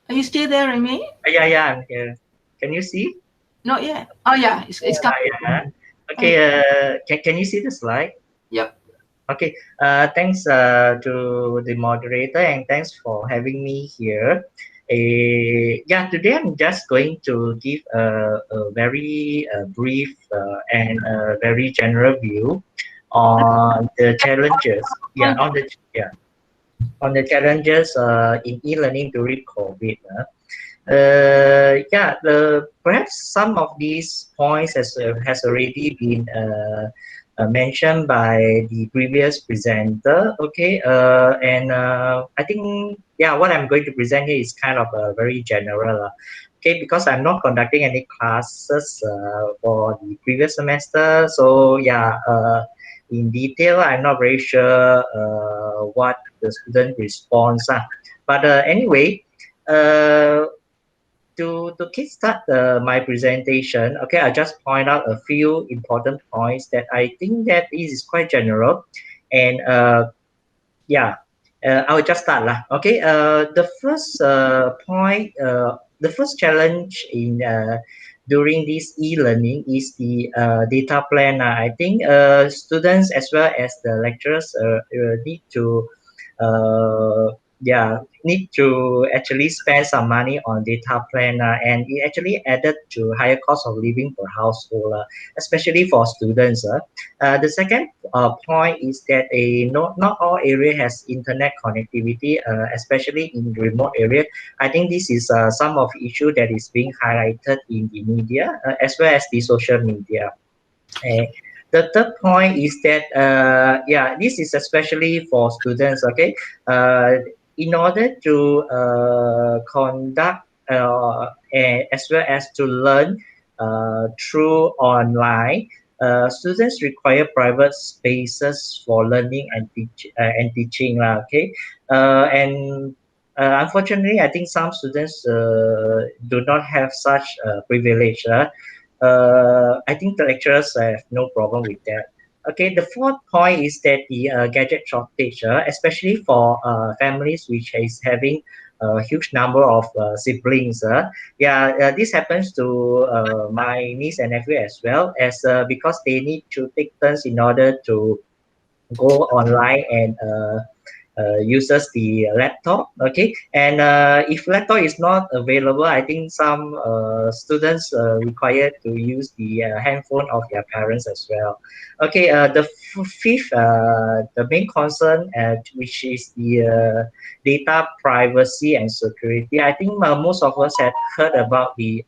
Are you still there, Remy? Yeah, I'm here. Can you see? Not yet. Oh yeah, it's coming. Yeah. Okay, can you see the slide? Yep. Okay, thanks to the moderator and thanks for having me here. Yeah, today I'm just going to give a very brief and very general view on the challenges. Yeah, on the challenges in e-learning during COVID. Yeah, perhaps some of these points has already been mentioned by the previous presenter. Okay, and I think what I'm going to present here is kind of very general. Okay, because I'm not conducting any classes for the previous semester, so in detail, I'm not very sure what the student response are. But anyway, to kickstart my presentation, okay, I'll just point out a few important points that I think that is quite general, and I'll just start lah. Okay, the first point, the first challenge in during this e-learning is the data plan. I think students as well as the lecturers need to need to actually spend some money on data plan, and it actually added to higher cost of living per household, especially for students. The second point is that not all area has internet connectivity, especially in remote area. I think this is some of issue that is being highlighted in the media as well as the social media. The third point is that this is especially for students. Okay, in order to conduct as well as to learn through online, students require private spaces for learning and teaching. Okay, and unfortunately, I think some students do not have such privilege. I think the lecturers have no problem with that. Okay, the fourth point is that the gadget shortage, especially for families which is having a huge number of siblings. This happens to my niece and nephew as well, as because they need to take turns in order to go online and uses the laptop. Okay, and if laptop is not available, I think some students require to use the handphone of their parents as well. Okay, the fifth, the main concern, which is the data privacy and security. I think most of us had heard about the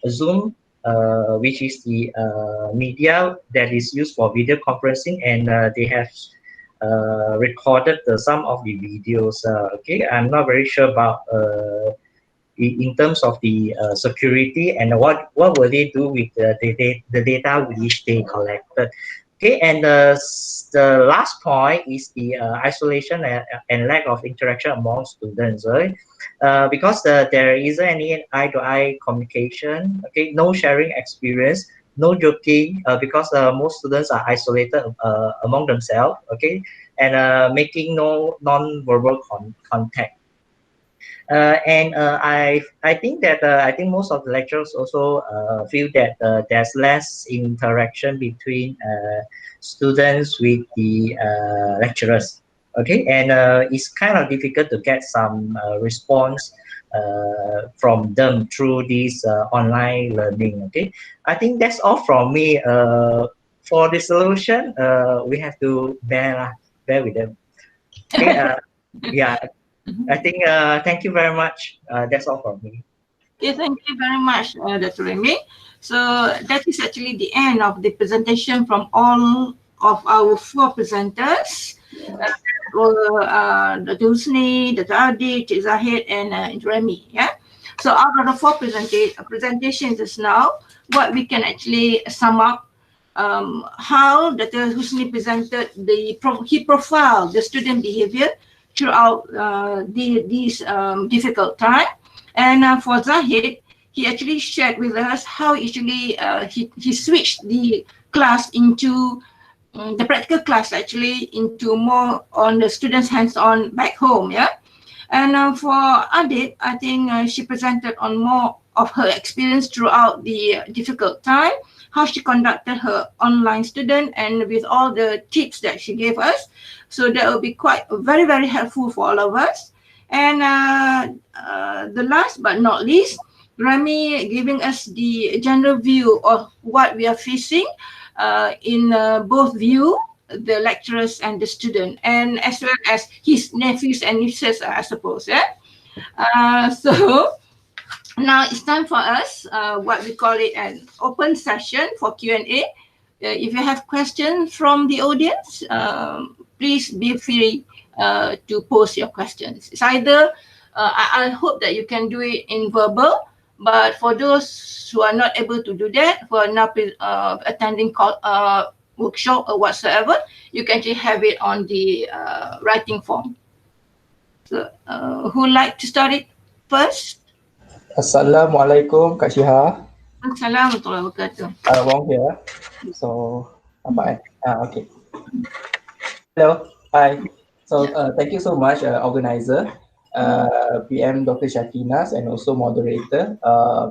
Zoom, which is the media that is used for video conferencing, and they have recorded some of the videos. Okay, I'm not very sure about in terms of the security and what will they do with the data which they collected. Okay, and the last point is the isolation and lack of interaction among students, right? Because there isn't any eye-to-eye communication, okay, no sharing experience, no joking, because most students are isolated among themselves, okay, and making no non-verbal contact. I think that I think most of the lecturers also feel that there's less interaction between students with the lecturers. Okay, and it's kind of difficult to get some response from them through this online learning. Okay, I think that's all from me. For the solution, we have to bear with them. Okay, yeah, I think thank you very much. That's all from me. Okay, thank you very much, Dr. Remy. So that is actually the end of the presentation from all of our 4 presenters. Dr. Husni, Dr. Adi, Cik Zahid, and Remy. Yeah. So out of the 4 presentations just now, what we can actually sum up how Dr. Husni presented he profiled the student behavior throughout these difficult time. And for Zahid, he actually shared with us how actually he switched the class into the practical class actually into more on the students hands-on back home, yeah. And for Adit, I think she presented on more of her experience throughout the difficult time, how she conducted her online student and with all the tips that she gave us. So that will be quite very, very helpful for all of us. And the last but not least, Remy giving us the general view of what we are facing in both view, the lecturers and the student, and as well as his nephews and nieces, I suppose. Yeah. So now it's time for us, what we call it an open session for Q&A. If you have questions from the audience, please be free to post your questions. It's either, I hope that you can do it in verbal, but for those who are not able to do that, who are not attending workshop or whatsoever, you can actually have it on the writing form. So, who would like to start it first? Assalamualaikum Kak Syiha. Assalamualaikum warahmatullahi wabarakatuh. Wong here. So, okay. Hello, hi. So, thank you so much, organizer, PM Dr. Shakinas, and also moderator,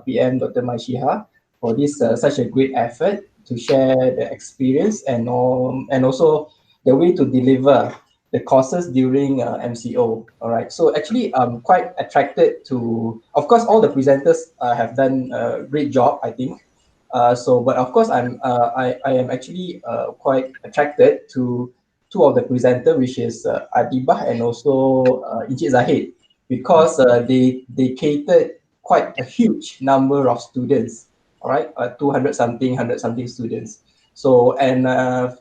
PM Dr. Maishiha, for this such a great effort to share the experience and also the way to deliver the courses during MCO. All right. So actually, I'm quite attracted to. Of course, all the presenters have done a great job, I think. But of course, I am actually quite attracted to 2 of the presenter, which is Adibah and also Encik Zahid, because they catered quite a huge number of students. All right, 200 something, 100 something students. So, and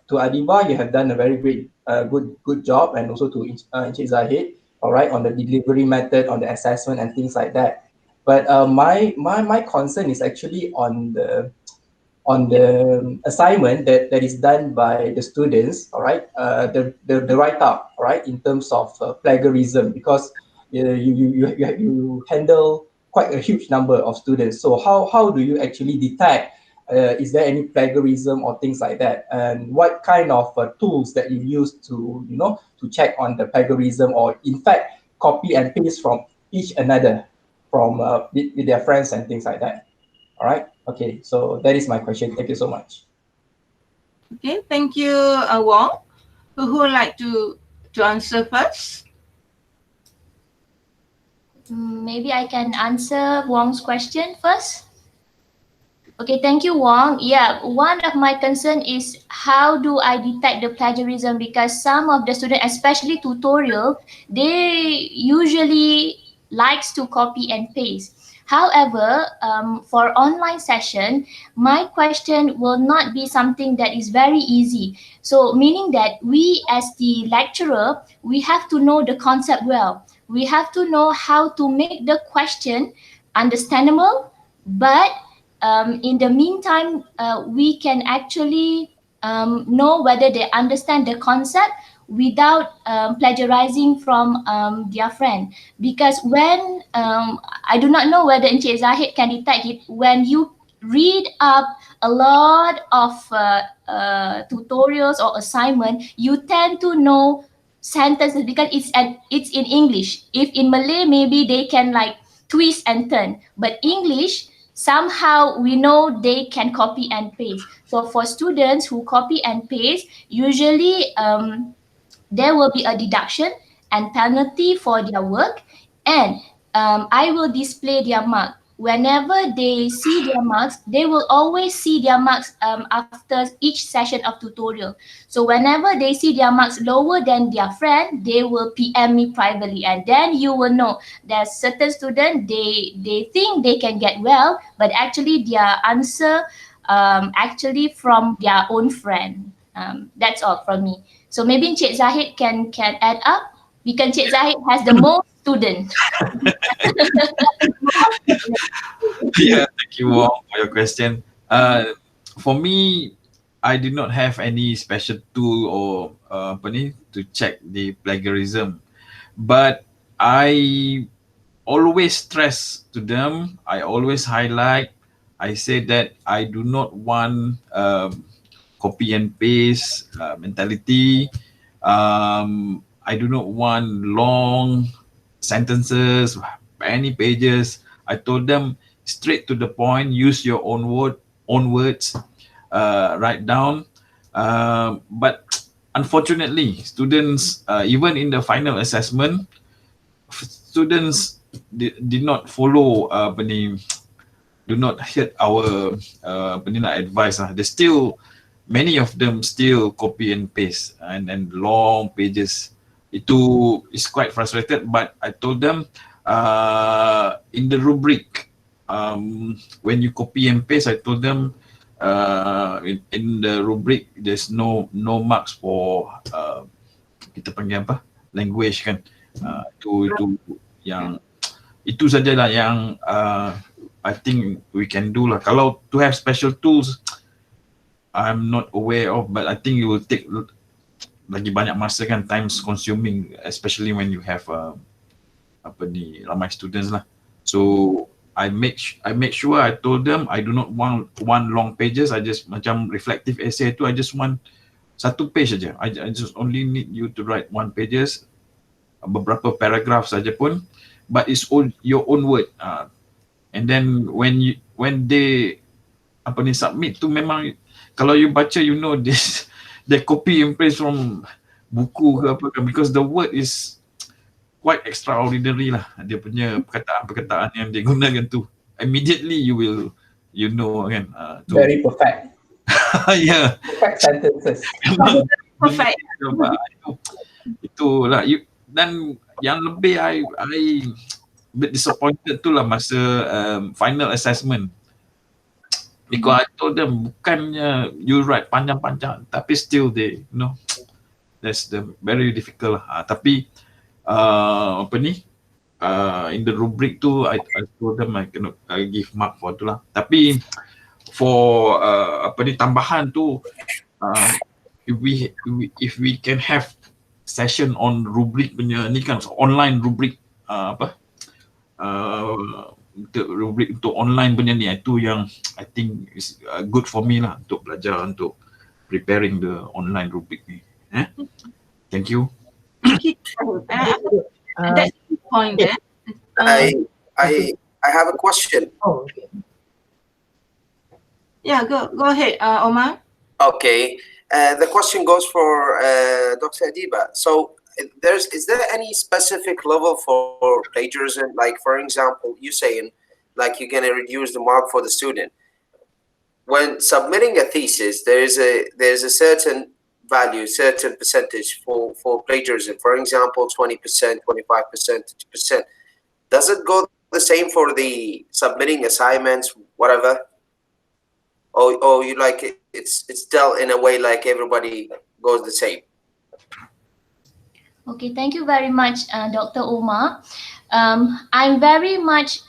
to Adibah, you have done a very great, good job, and also to Encik Zahid, all right, on the delivery method, on the assessment and things like that. But my concern is actually on the assignment that is done by the students, all right, the write-up, all right, in terms of plagiarism, because you handle quite a huge number of students. So how do you actually detect is there any plagiarism or things like that, and what kind of tools that you use to to check on the plagiarism, or in fact copy and paste from each another from with their friends and things like that. All right. Okay. So that is my question. Thank you so much. Okay. Thank you, Wong. Who would like to answer first? Maybe I can answer Wong's question first. Okay, thank you, Wong. Yeah, one of my concern is how do I detect the plagiarism, because some of the students, especially tutorial, they usually likes to copy and paste. However, for online session, my question will not be something that is very easy. So meaning that we as the lecturer, we have to know the concept well. We have to know how to make the question understandable, but in the meantime, we can actually know whether they understand the concept without plagiarizing from their friend. Because when I do not know whether Encik Zahid can detect it, when you read up a lot of tutorials or assignment, you tend to know sentences because it's in English. If in Malay, maybe they can like twist and turn, but English, somehow we know they can copy and paste. So for students who copy and paste, usually there will be a deduction and penalty for their work, and I will display their mark. Whenever they see their marks, they will always see their marks after each session of tutorial. So whenever they see their marks lower than their friend, they will PM me privately, and then you will know that certain student, they think they can get well, but actually their answer actually from their own friend. That's all from me. So maybe Encik Zahid can add up, because Encik Zahid has the most student. Yeah, thank you all for your question. For me, I did not have any special tool or apa ni to check the plagiarism, but I always stress to them. I always highlight. I say that I do not want copy and paste mentality. I do not want long sentences, many pages. I told them straight to the point. Use your own words. Write down. But unfortunately, students, even in the final assessment, students did not follow apa ni, do not heed our apa ni nak advice lah. They still, many of them still copy and paste and long pages. Itu is quite frustrated, but I told them in the rubric, when you copy and paste, I told them in the rubric there's no marks for kita panggil apa, language kan. Itu yang itu sajalah yang I think we can do lah. Kalau to have special tools, I'm not aware of, but I think it will take lagi banyak masa kan, times consuming, especially when you have apa ni, ramai students lah. So I make sure I told them I do not want one long pages. I just macam reflective essay tu, I just want satu page saja. I just only need you to write one pages, beberapa paragraph saja pun, but it's all your own word. And then when they apa ni submit tu, memang kalau you baca, you know this they copy and paste from buku ke apa kan, because the word is quite extraordinary lah. Dia punya perkataan yang dia gunakan tu, immediately you know kan. Very perfect. Yeah. Perfect sentences. Perfect. Itulah. Dan yang lebih I bit disappointed tu lah masa final assessment, because I told them bukannya you write panjang-panjang, tapi still they, you know, that's the very difficult lah. Tapi apa ni, in the rubric tu I told them I cannot give mark for tu lah. Tapi for apa ni tambahan tu, if we can have session on rubric punya ni kan, online rubric untuk rubric untuk online punya ni, itu yang I think is good for me lah untuk belajar, untuk preparing the online rubric ni. Thank you. That's the point there. I have a question. Oh, okay. Yeah, go ahead, Omar. Okay, the question goes for Dr. Adiba. So is there any specific level for plagiarism? Like, for example, you saying like you're going to reduce the mark for the student. When submitting a thesis, there's a certain value, certain percentage for plagiarism. For example, 20%, 25%, 50%. Does it go the same for the submitting assignments, whatever? Or you like it's dealt in a way like everybody goes the same? Okay, thank you very much, Dr. Omar. I'm very much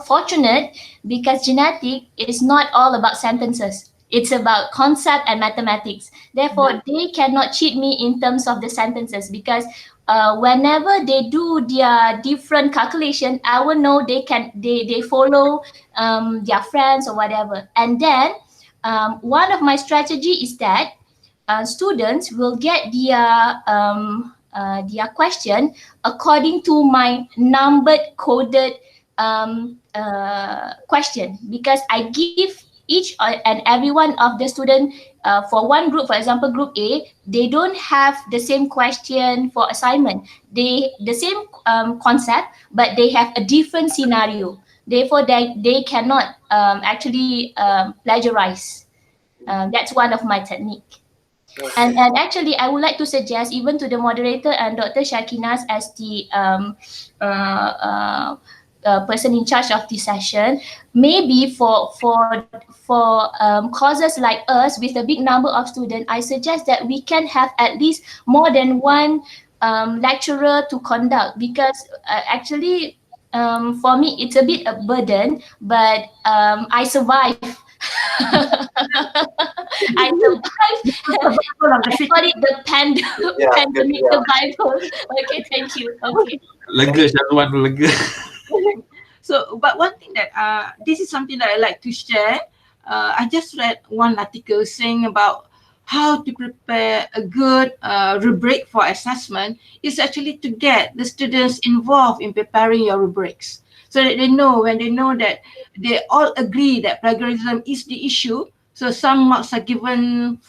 fortunate, because genetic is not all about sentences. It's about concept and mathematics. Therefore, they cannot cheat me in terms of the sentences, because whenever they do their different calculation, I will know they follow their friends or whatever. And then one of my strategy is that students will get their question according to my numbered coded question, because I give each and every one of the student for one group, for example group A, they don't have the same question for assignment, they the same concept, but they have a different scenario. Therefore they cannot actually plagiarize. That's one of my technique. And actually, I would like to suggest even to the moderator and Dr. Shakinas as the person in charge of the session, maybe for courses like us with a big number of students, I suggest that we can have at least more than one lecturer to conduct, because actually for me it's a bit a burden, but I survive. I survived. I call it the pandemic survival. Okay, thank you. Okay. Lega, Syazwan, lega. So, but one thing that this is something that I like to share. I just read one article saying about how to prepare a good rubric for assessment is actually to get the students involved in preparing your rubrics, so that they know, when they know that they all agree that plagiarism is the issue. So some marks are given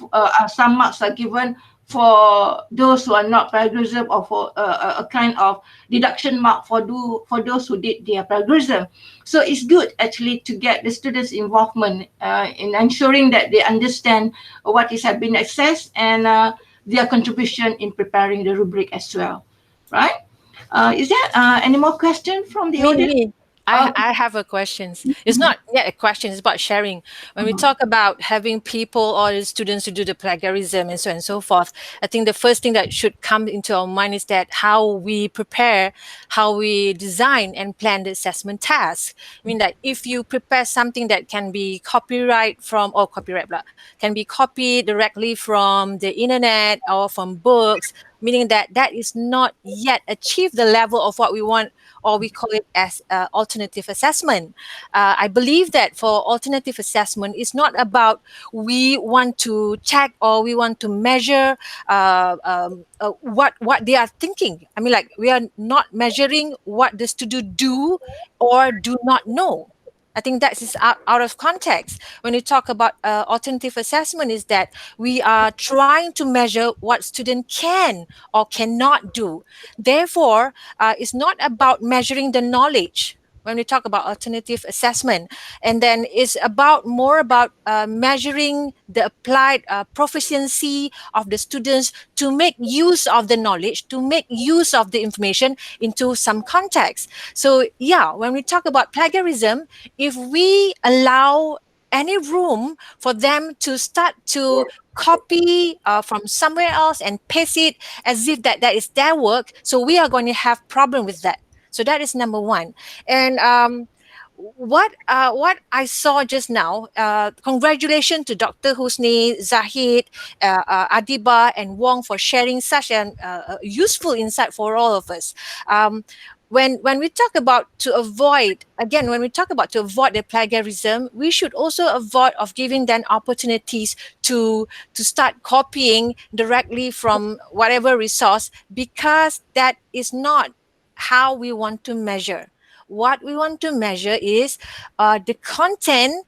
for those who are not plagiarism, or for a kind of deduction mark for those who did their plagiarism. So it's good actually to get the students' involvement in ensuring that they understand what is have been assessed, and their contribution in preparing the rubric as well, right? Is there any more question from the audience? Me. I have a question. It's not yet a question, it's about sharing. When we talk about having people or the students to do the plagiarism and so on and so forth, I think the first thing that should come into our mind is that how we prepare, how we design and plan the assessment task. I mean that if you prepare something that can be can be copied directly from the internet or from books, meaning that that is not yet achieved the level of what we want, or we call it as alternative assessment. I believe that for alternative assessment, it's not about we want to check or we want to measure what they are thinking. I mean, like, we are not measuring what the student do or do not know. I think that is out of context. When you talk about alternative assessment, is that we are trying to measure what student can or cannot do. Therefore, it's not about measuring the knowledge when we talk about alternative assessment. And then it's more about measuring the applied proficiency of the students to make use of the knowledge, to make use of the information into some context. So yeah, when we talk about plagiarism, if we allow any room for them to start to copy from somewhere else and paste it as if that is their work, so we are going to have problem with that. So that is number one. And what I saw just now, congratulations to Dr. Husni, Zahid, Adiba and Wong for sharing such an useful insight for all of us. When we talk about to avoid the plagiarism, we should also avoid of giving them opportunities to start copying directly from whatever resource, because that is not how we want to measure. What we want to measure is the content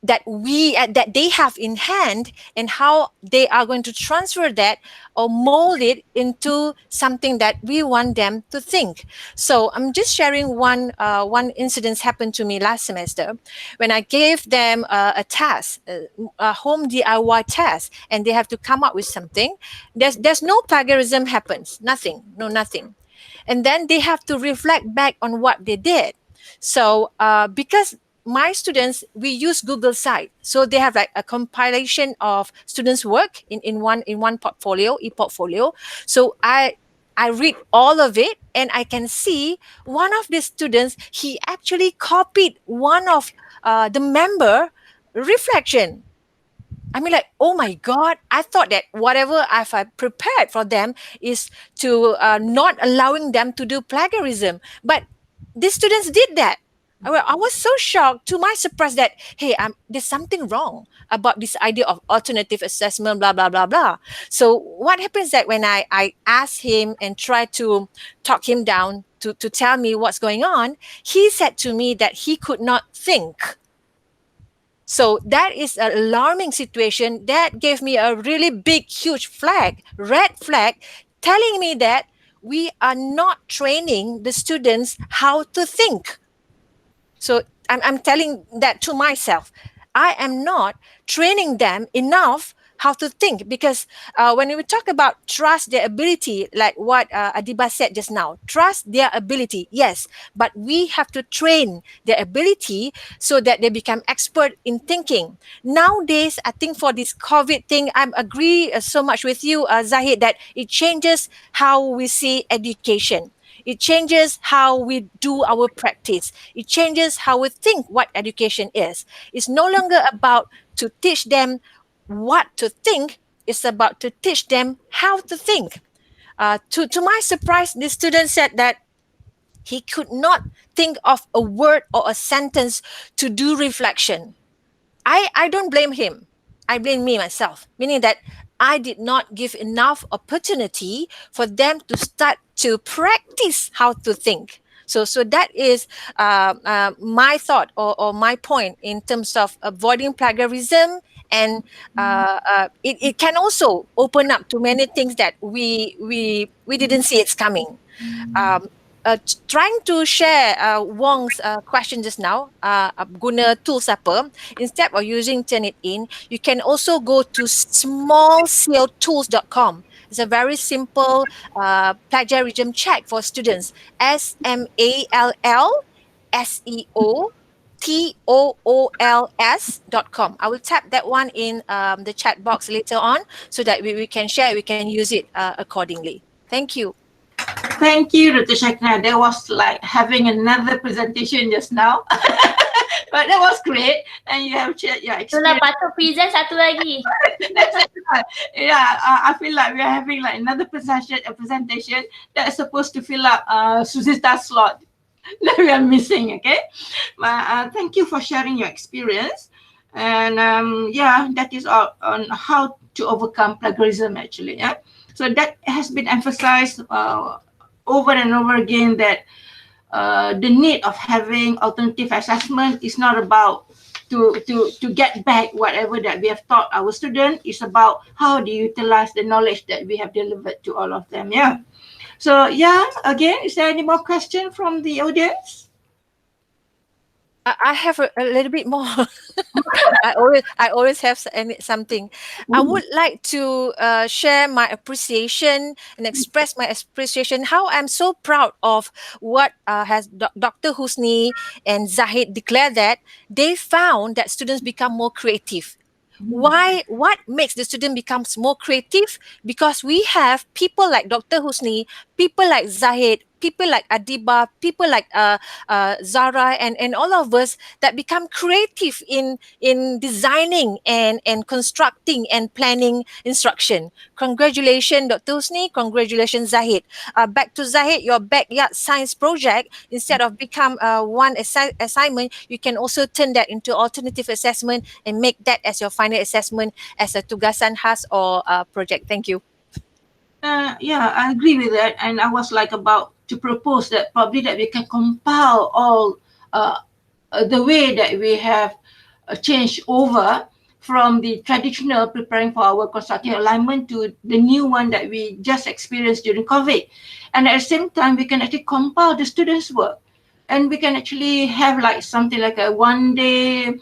that they have in hand, and how they are going to transfer that or mold it into something that we want them to think. So I'm just sharing one incident happened to me last semester when I gave them a task, a home DIY task, and they have to come up with something. There's no plagiarism happens, nothing. And then they have to reflect back on what they did. So because my students, we use Google Site, so they have like a compilation of students' work in one portfolio, e-portfolio. So I read all of it, and I can see one of the students, he actually copied one of the member reflection. I mean, like, oh my God, I thought that whatever I've prepared for them is to not allowing them to do plagiarism. But these students did that. I was so shocked to my surprise that, hey, there's something wrong about this idea of alternative assessment, blah, blah, blah, blah. So what happens that when I asked him and tried to talk him down to tell me what's going on, he said to me that he could not think. So that is an alarming situation. That gave me a really big, huge flag, red flag, telling me that we are not training the students how to think. So I'm telling that to myself. I am not training them enough how to think, because when we talk about trust their ability, like what Adiba said just now, trust their ability, yes, but we have to train their ability so that they become expert in thinking. Nowadays, I think for this COVID thing, I agree so much with you, Zahid, that it changes how we see education. It changes how we do our practice. It changes how we think what education is. It's no longer about to teach them what to think. It's about to teach them how to think. To my surprise, the student said that he could not think of a word or a sentence to do reflection. I don't blame him. I blame me myself, meaning that I did not give enough opportunity for them to start to practice how to think. So that is my thought, or my point in terms of avoiding plagiarism, and it can also open up to many things that we didn't see it's coming. Um, Trying to share Wong's question just now, guna tools apa, instead of using Turnitin, you can also go to smallseotools.com. It's a very simple plagiarism check for students. SMALLSEOTOOLS.com. I will tap that one in the chat box later on, so that we can share, we can use it accordingly. Thank you. Thank you, Dr. Shakna. That was like having another presentation just now. But that was great. And you have shared your Itulah experience. patut present satu lagi. Yeah, I feel like we are having like another presentation that is supposed to fill up Susita's slot that we are missing, okay? Thank you for sharing your experience. And yeah, that is all on how to overcome plagiarism actually, yeah? So that has been emphasized over and over again, that the need of having alternative assessment is not about to get back whatever that we have taught our students. It's about how do you utilize the knowledge that we have delivered to all of them. Yeah. So yeah, again, is there any more question from the audience? I have a little bit more. I always have something. I would like to share my appreciation and express my appreciation. How I'm so proud of what has Dr. Husni and Zahid declared, that they found that students become more creative. Why? What makes the student becomes more creative? Because we have people like Dr. Husni, people like Zahid, people like Adiba, people like Zara, and all of us that become creative in designing and constructing and planning instruction. Congratulations, Dr. Husni. Congratulations, Zahid. Back to Zahid, your backyard science project, instead of become one assignment, you can also turn that into alternative assessment and make that as your final assessment as a tugasan khas or project. Thank you. Yeah, I agree with that. And I was like about to propose that probably that we can compile all the way that we have changed over from the traditional preparing for our constructive alignment to the new one that we just experienced during COVID. And at the same time, we can actually compile the students' work. And we can actually have like something like a one-day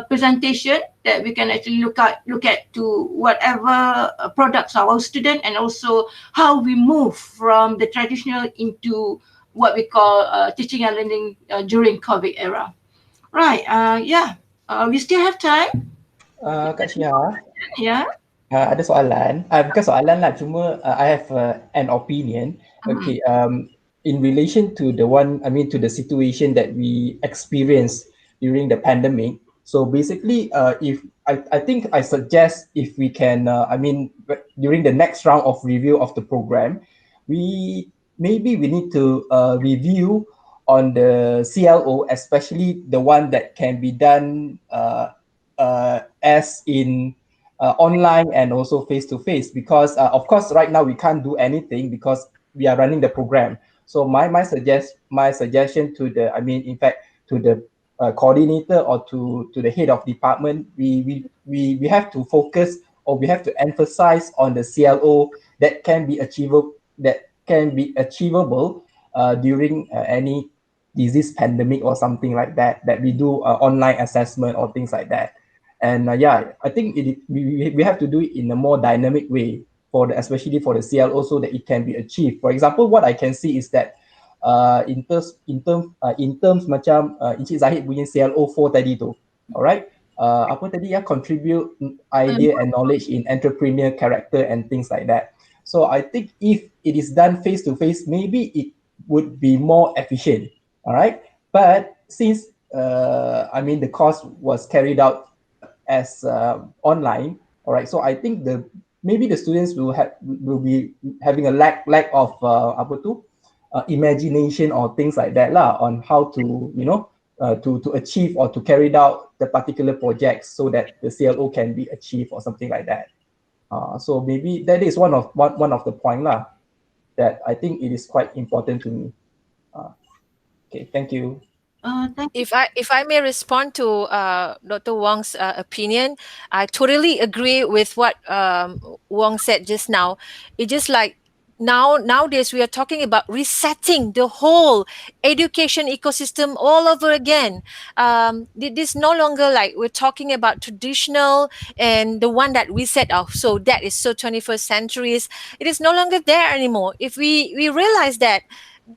presentation that we can actually look at to whatever products of our student, and also how we move from the traditional into what we call teaching and learning during COVID era. Right. Yeah. We still have time. Kak Syah, Yeah. ada soalan. Bukan soalan lah, cuma I have an opinion. Okay, in relation to to the situation that we experienced during the pandemic. So basically, if I think I suggest if we can, during the next round of review of the program, we need to review on the CLO, especially the one that can be done as in online and also face to face, because of course right now we can't do anything because we are running the program. So my suggestion to the, in fact, to the coordinator or to the head of department, we have to focus, or we have to emphasize on the CLO that can be achievable during any disease pandemic or something like that, that we do online assessment or things like that. And I think we have to do it in a more dynamic way for the, especially for the CLO, so that it can be achieved. For example, what I can see is that in terms macam Encik Zahid punya CLO 4 tadi tu, alright, apa tadi ya, contribute idea and knowledge in entrepreneur character and things like that. So I think if it is done face to face, maybe it would be more efficient, alright. But since the course was carried out as online, alright, so I think maybe the students will be having a lack of imagination or things like that lah, on how to to achieve or to carry out the particular projects so that the CLO can be achieved or something like that. So maybe that is one of the point lah, that I think it is quite important to me. Okay, thank you. If I may respond to Dr. Wong's opinion, I totally agree with what Wong said just now. It's just like nowadays we are talking about resetting the whole education ecosystem all over again. This no longer like we're talking about traditional and the one that we set off. So that is so 21st centuries. It is no longer there anymore. If we realize that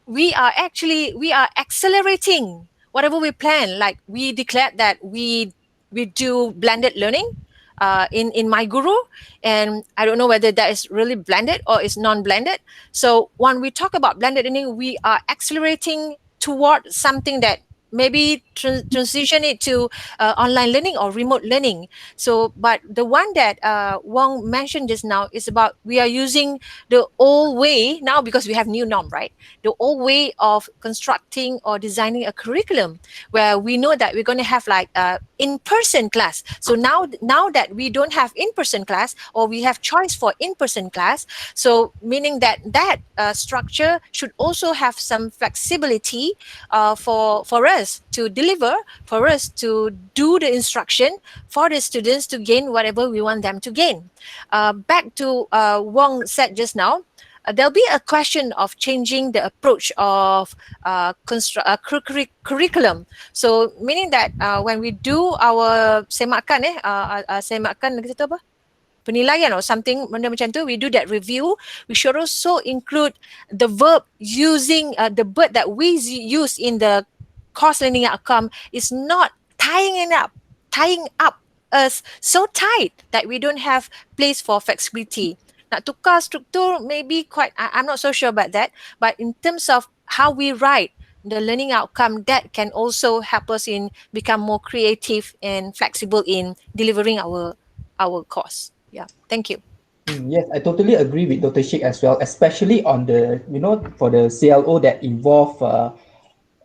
we are accelerating whatever we plan. Like we declared that we do blended learning in My Guru, and I don't know whether that is really blended or is non-blended. So when we talk about blended learning, we are accelerating toward something that maybe transition it to online learning or remote learning. So, but the one that Wong mentioned just now is about we are using the old way now because we have new norm, right? The old way of constructing or designing a curriculum where we know that we're going to have like in-person class. So now that we don't have in-person class, or we have choice for in-person class, so meaning that structure should also have some flexibility for us to deliver, for us to do the instruction, for the students to gain whatever we want them to gain. Back to Wong said just now, there'll be a question of changing the approach of curriculum. So meaning that when we do our semakan kita apa? Penilaian or something macam tu, we do that review, we should also include the verb using the verb that we use in the course learning outcome is not tying up us so tight that we don't have place for flexibility. Nak tukar struktur maybe quite, I'm not so sure about that, but in terms of how we write the learning outcome, that can also help us in become more creative and flexible in delivering our course. Yeah, thank you. Yes, I totally agree with Dr. Sheikh as well, especially on the, for the CLO that involve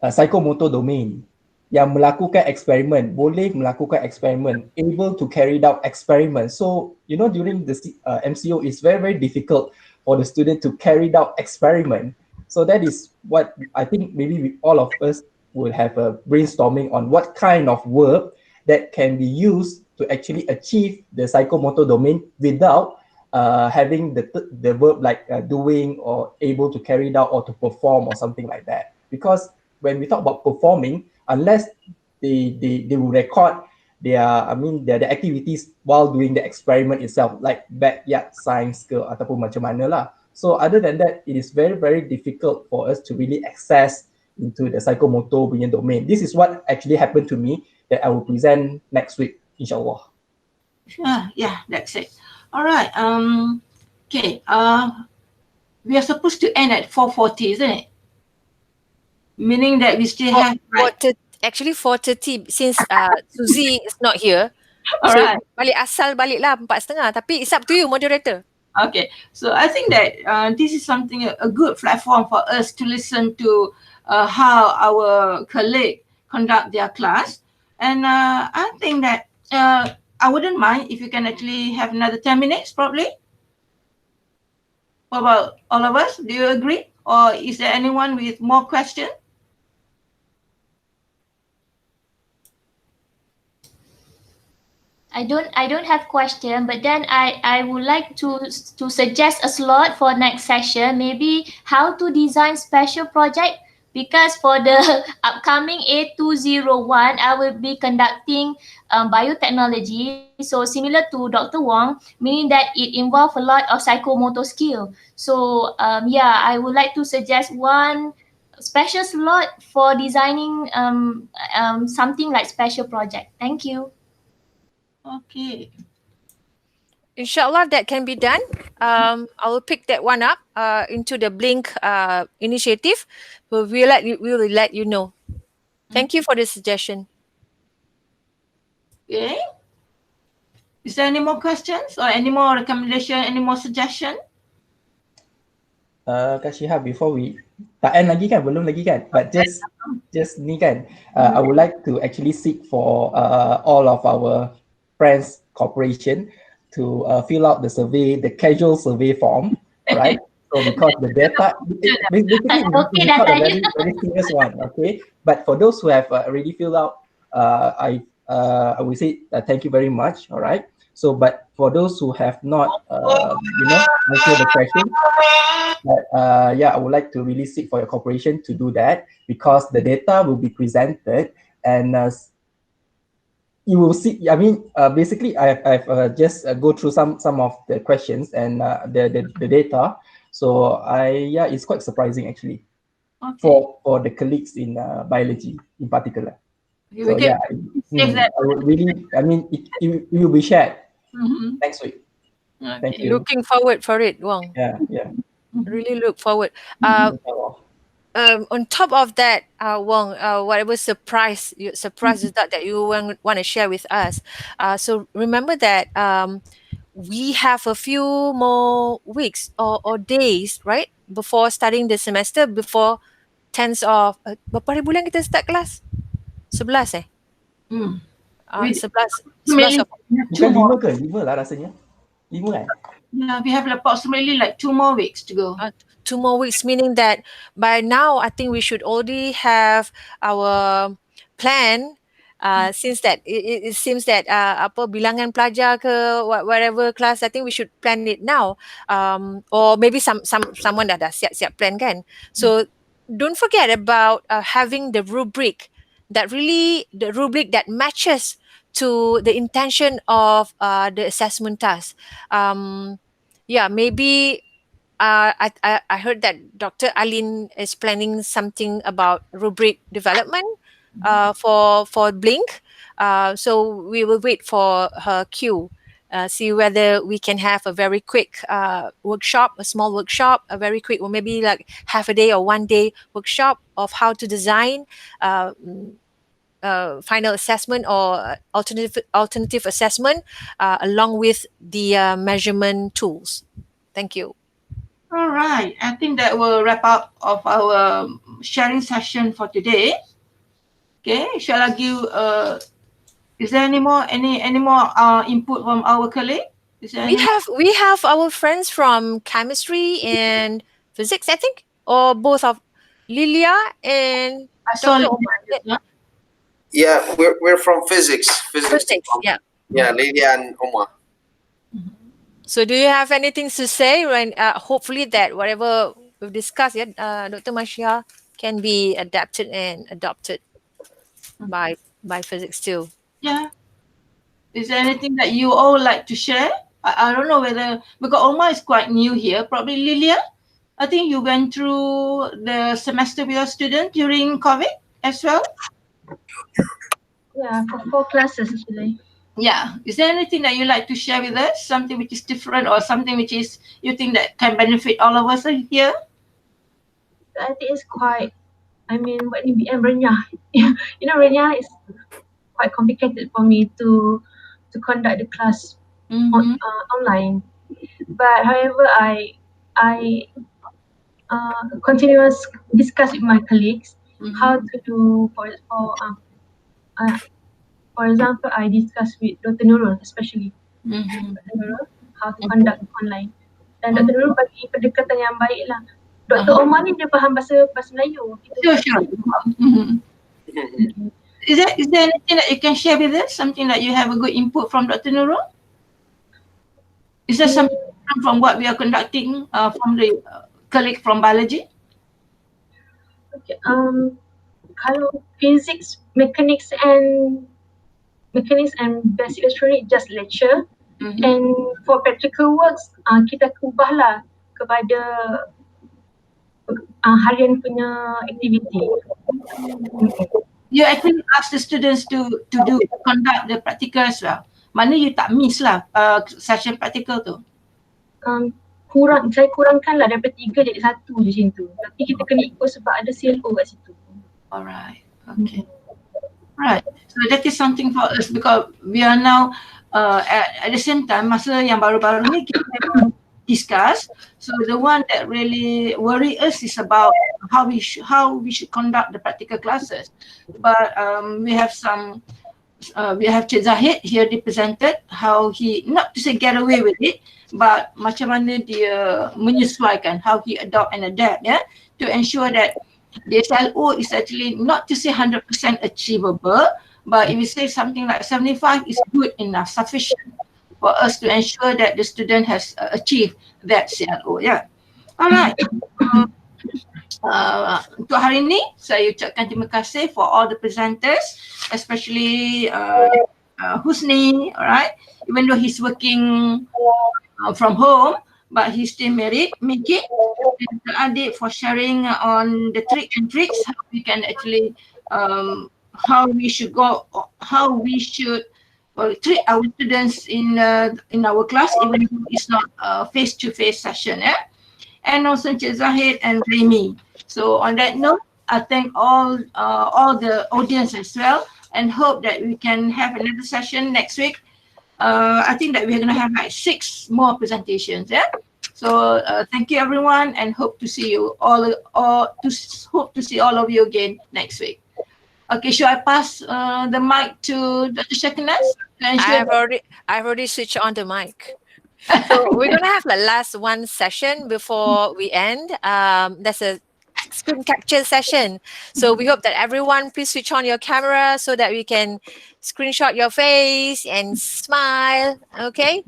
psychomotor domain, yang melakukan eksperimen, boleh melakukan eksperimen, able to carry out experiments. So, during the MCO, it's very, very difficult for the student to carry out experiment. So that is what I think maybe all of us will have a brainstorming on what kind of verb that can be used to actually achieve the psychomotor domain without having the verb like doing or able to carry it out or to perform or something like that. Because when we talk about performing, unless they will record their activities while doing the experiment itself, like backyard science ke ataupun macam mana lah. So other than that, it is very, very difficult for us to really access into the psychomotor punya domain. This is what actually happened to me that I will present next week, inshallah. Yeah, that's it. All right. Okay. We are supposed to end at 4:40, isn't it? Meaning that we still have... Actually 4:30, since Suzy is not here. All So right. balik asal baliklah 4.5. Tapi it's up to you, moderator. Okay, so I think that this is something a good platform for us to listen to how our colleague conduct their class, and I think that I wouldn't mind if you can actually have another 10 minutes, probably. What about all of us? Do you agree, or is there anyone with more questions? I don't have question, but then I would like to suggest a slot for next session. Maybe how to design special project, because for the upcoming A201, I will be conducting biotechnology. So similar to Dr. Wong, meaning that it involves a lot of psychomotor skill. So yeah, I would like to suggest one special slot for designing something like special project. Thank you. Okay. Inshallah, that can be done. I will pick that one up into the BLLink initiative. We will let you know. Thank you for the suggestion. Okay. Is there any more questions or any more recommendation, any more suggestion? Kak Shihab, before we tak end lagi kan, belum lagi kan, but just ni kan, I would like to actually seek for all of our friends cooperation to fill out the survey, the casual survey form, right? So because the data, basically Okay, it's not a datanya. very serious one, okay? But for those who have already filled out, I would say thank you very much, all right? So, but for those who have not, answered the question, but yeah, I would like to really seek for your cooperation to do that, because the data will be presented and you will see. I mean, basically, I've just go through some of the questions and the data. So yeah, it's quite surprising actually for the colleagues in biology in particular. So yeah, I would really. I mean, it will be shared next week. Thank you. Looking forward for it, Wong. Yeah. Really look forward. On top of that, Wong, whatever surprise result that you want to share with us. So remember that we have a few more weeks or days, right, before starting the semester, before 10th of berapa hari bulan kita start kelas? 11 eh? 11 of Bukan 5 ke? 5 lah rasanya. 5 kan? Yeah, we have approximately like 2 more weeks to go. 2 more weeks, meaning that by now I think we should already have our plan. Since that it seems that apa bilangan pelajar ke whatever class, I think we should plan it now. Or maybe someone dah siap plan kan. So don't forget about having the rubric that matches to the intention of the assessment task. Yeah, maybe I heard that Dr. Aline is planning something about rubric development for BLLink. So we will wait for her cue. See whether we can have a very quick workshop, a small workshop, a very quick, or maybe like half a day or 1 day workshop of how to design final assessment or alternative assessment along with the measurement tools. Thank you. All right, I think that will wrap up of our sharing session for today. Okay, shall I give? Is there any more input from our colleague? We have our friends from chemistry and physics, I think, or both of Lilia and Dr. Omar. Yeah, we're from physics. Physics. Yeah. Yeah, Lilia and Omar. So do you have anything to say when hopefully that whatever we've discussed, Dr. Mashia, can be adapted and adopted by physics too? Yeah. Is there anything that you all like to share? I don't know whether, because Omar is quite new here, probably Lilia. I think you went through the semester with your student during COVID as well? Yeah, for 4 classes actually. Yeah. Is there anything that you like to share with us? Something which is different or something which is you think that can benefit all of us here? I think it's quite, I mean, what BM renyah. Renyah is quite complicated for me to to conduct the class Mhm. online. But however, I continuous discuss with my colleagues how to do for example, I discuss with Dr. Nurul, especially Mhm. Dr. Nurul, how to conduct online. Dan Dr. Nurul bagi pendekatan yang baik lah. Dr. Omar ni dia faham bahasa Melayu. Sure, sure. Mhm. Is there anything that you can share with us? Something that you have a good input from Dr. Nurul? Is there something from what we are conducting from the colleague from biology? Okay, kalau physics, mechanics and basic electronic just lecture. And for practical works, kita ubahlah kepada harian punya aktiviti. You actually ask the students to conduct the practical as well. Mana you tak miss lah session practical tu. Saya kurangkan lah daripada 3 jadi 1 je macam tu. Tapi kita kena ikut sebab ada CLO kat situ. Alright, okay. Right, so that is something for us because we are now at the same time, masa yang baru-baru ni kita discuss. So the one that really worry us is about how we should conduct the practical classes. But we have Cik Zahid here represented how he, not to say get away with it, but macam mana dia menyesuaikan, how he adopt and adapt, to ensure that the SLO is actually not to say 100% achievable, but if we say something like 75 is good enough, sufficient for us to ensure that the student has achieved that CLO. Alright. Untuk hari ini, saya ucapkan terima kasih for all the presenters, especially Husni, alright, even though he's working from home, but he still make it. And Adik for sharing on the tricks, how we can actually, how we should treat our students in our class, even if it's not a face-to-face session. And also Cik Zahid and Remy. So on that note, I thank all the audience as well, and hope that we can have another session next week. I think that we're going to have like 6 more presentations. So thank you everyone, and hope to see you all of you again next week. Okay, should I pass the mic to Dr. Shakinas? I've already switched on the mic. So we're gonna have the last one session before we end. That's a screen capture session. So we hope that everyone please switch on your camera so that we can screenshot your face and smile. Okay?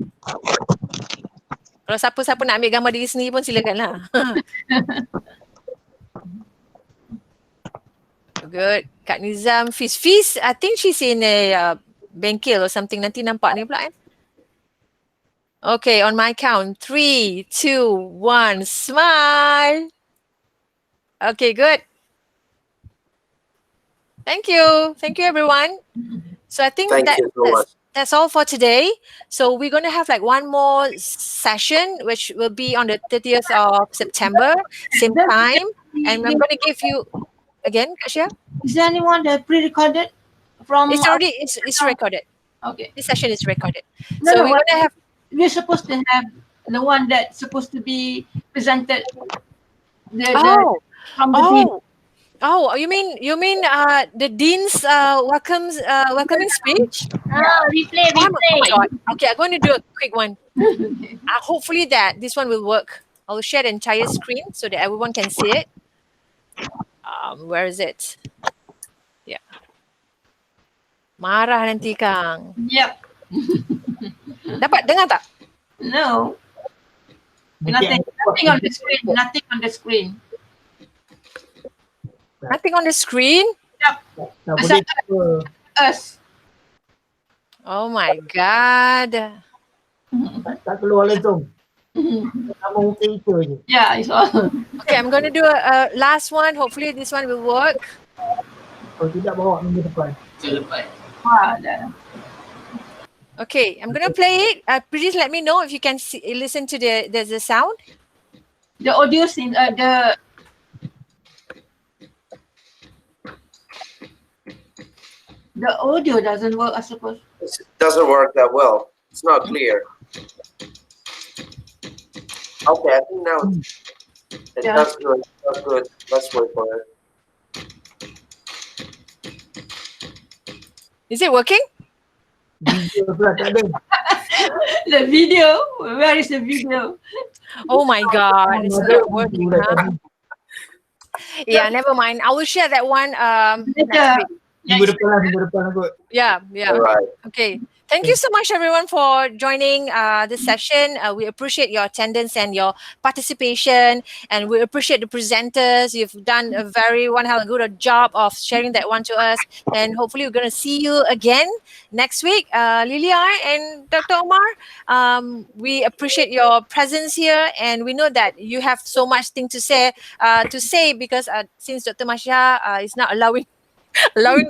Kalau siapa-siapa nak ambil gambar diri sendiri pun silakanlah. Good. Kak Nizam, Fiz, I think she's in a bengkel or something. Nanti nampak ni pula. Okay, on my count. 3, 2, 1, smile. Okay, good. Thank you. Thank you, everyone. So I think that's all for today. So we're going to have like one more session, which will be on the 30th of September, same time. And I'm going to give you, again, Kasia? Is there anyone that pre-recorded from? It's already, it's recorded. Okay. This session is recorded. No, so we're going to have. We're supposed to have the one that's supposed to be presented. Oh, you mean the dean's welcoming speech? Replay. Oh my God. Okay, I'm going to do a quick one. Hopefully that this one will work. I'll share the entire screen so that everyone can see it. Where is it? Yeah. Marah nanti Kang. Yep. Dapat dengar tak? No. Nothing on the screen. Nothing on the screen. Nothing on the screen? Yep. Us. Oh my God. Tak keluar oleh Zoom. Yeah, it's all. Okay, I'm going to do a last one. Hopefully this one will work. Kalau tidak bawa minggu depan. Okay, I'm going to play it. Please let me know if you can listen to the sound. The audio in the audio doesn't work, I suppose. This doesn't work that well. It's not clear. Okay, I think now that's good. That's good. Let's wait for it. Is it working? Video pula tak ada. The video, where is the video? Oh my God, it's not working. Huh? Yeah, never mind. I will share that one next week. Minggu depan kot. Yeah. All right. Okay. Thank you so much, everyone, for joining this session. We appreciate your attendance and your participation, and we appreciate the presenters. You've done a very one hell of a good job of sharing that one to us, and hopefully we're going to see you again next week. Lilia and Dr. Omar, we appreciate your presence here, and we know that you have so much thing to say because since Dr. Masha is not allowing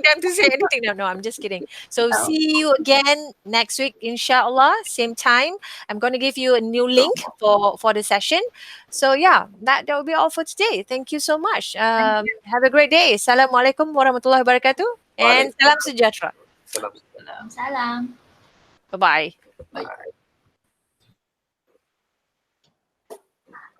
them to say anything. No, I'm just kidding. So see you again next week, inshallah, same time. I'm going to give you a new link for the session. So yeah, that will be all for today. Thank you so much. Have a great day. Assalamualaikum warahmatullahi wabarakatuh. And salam sejahtera. Salam. Salam. Bye-bye. Bye.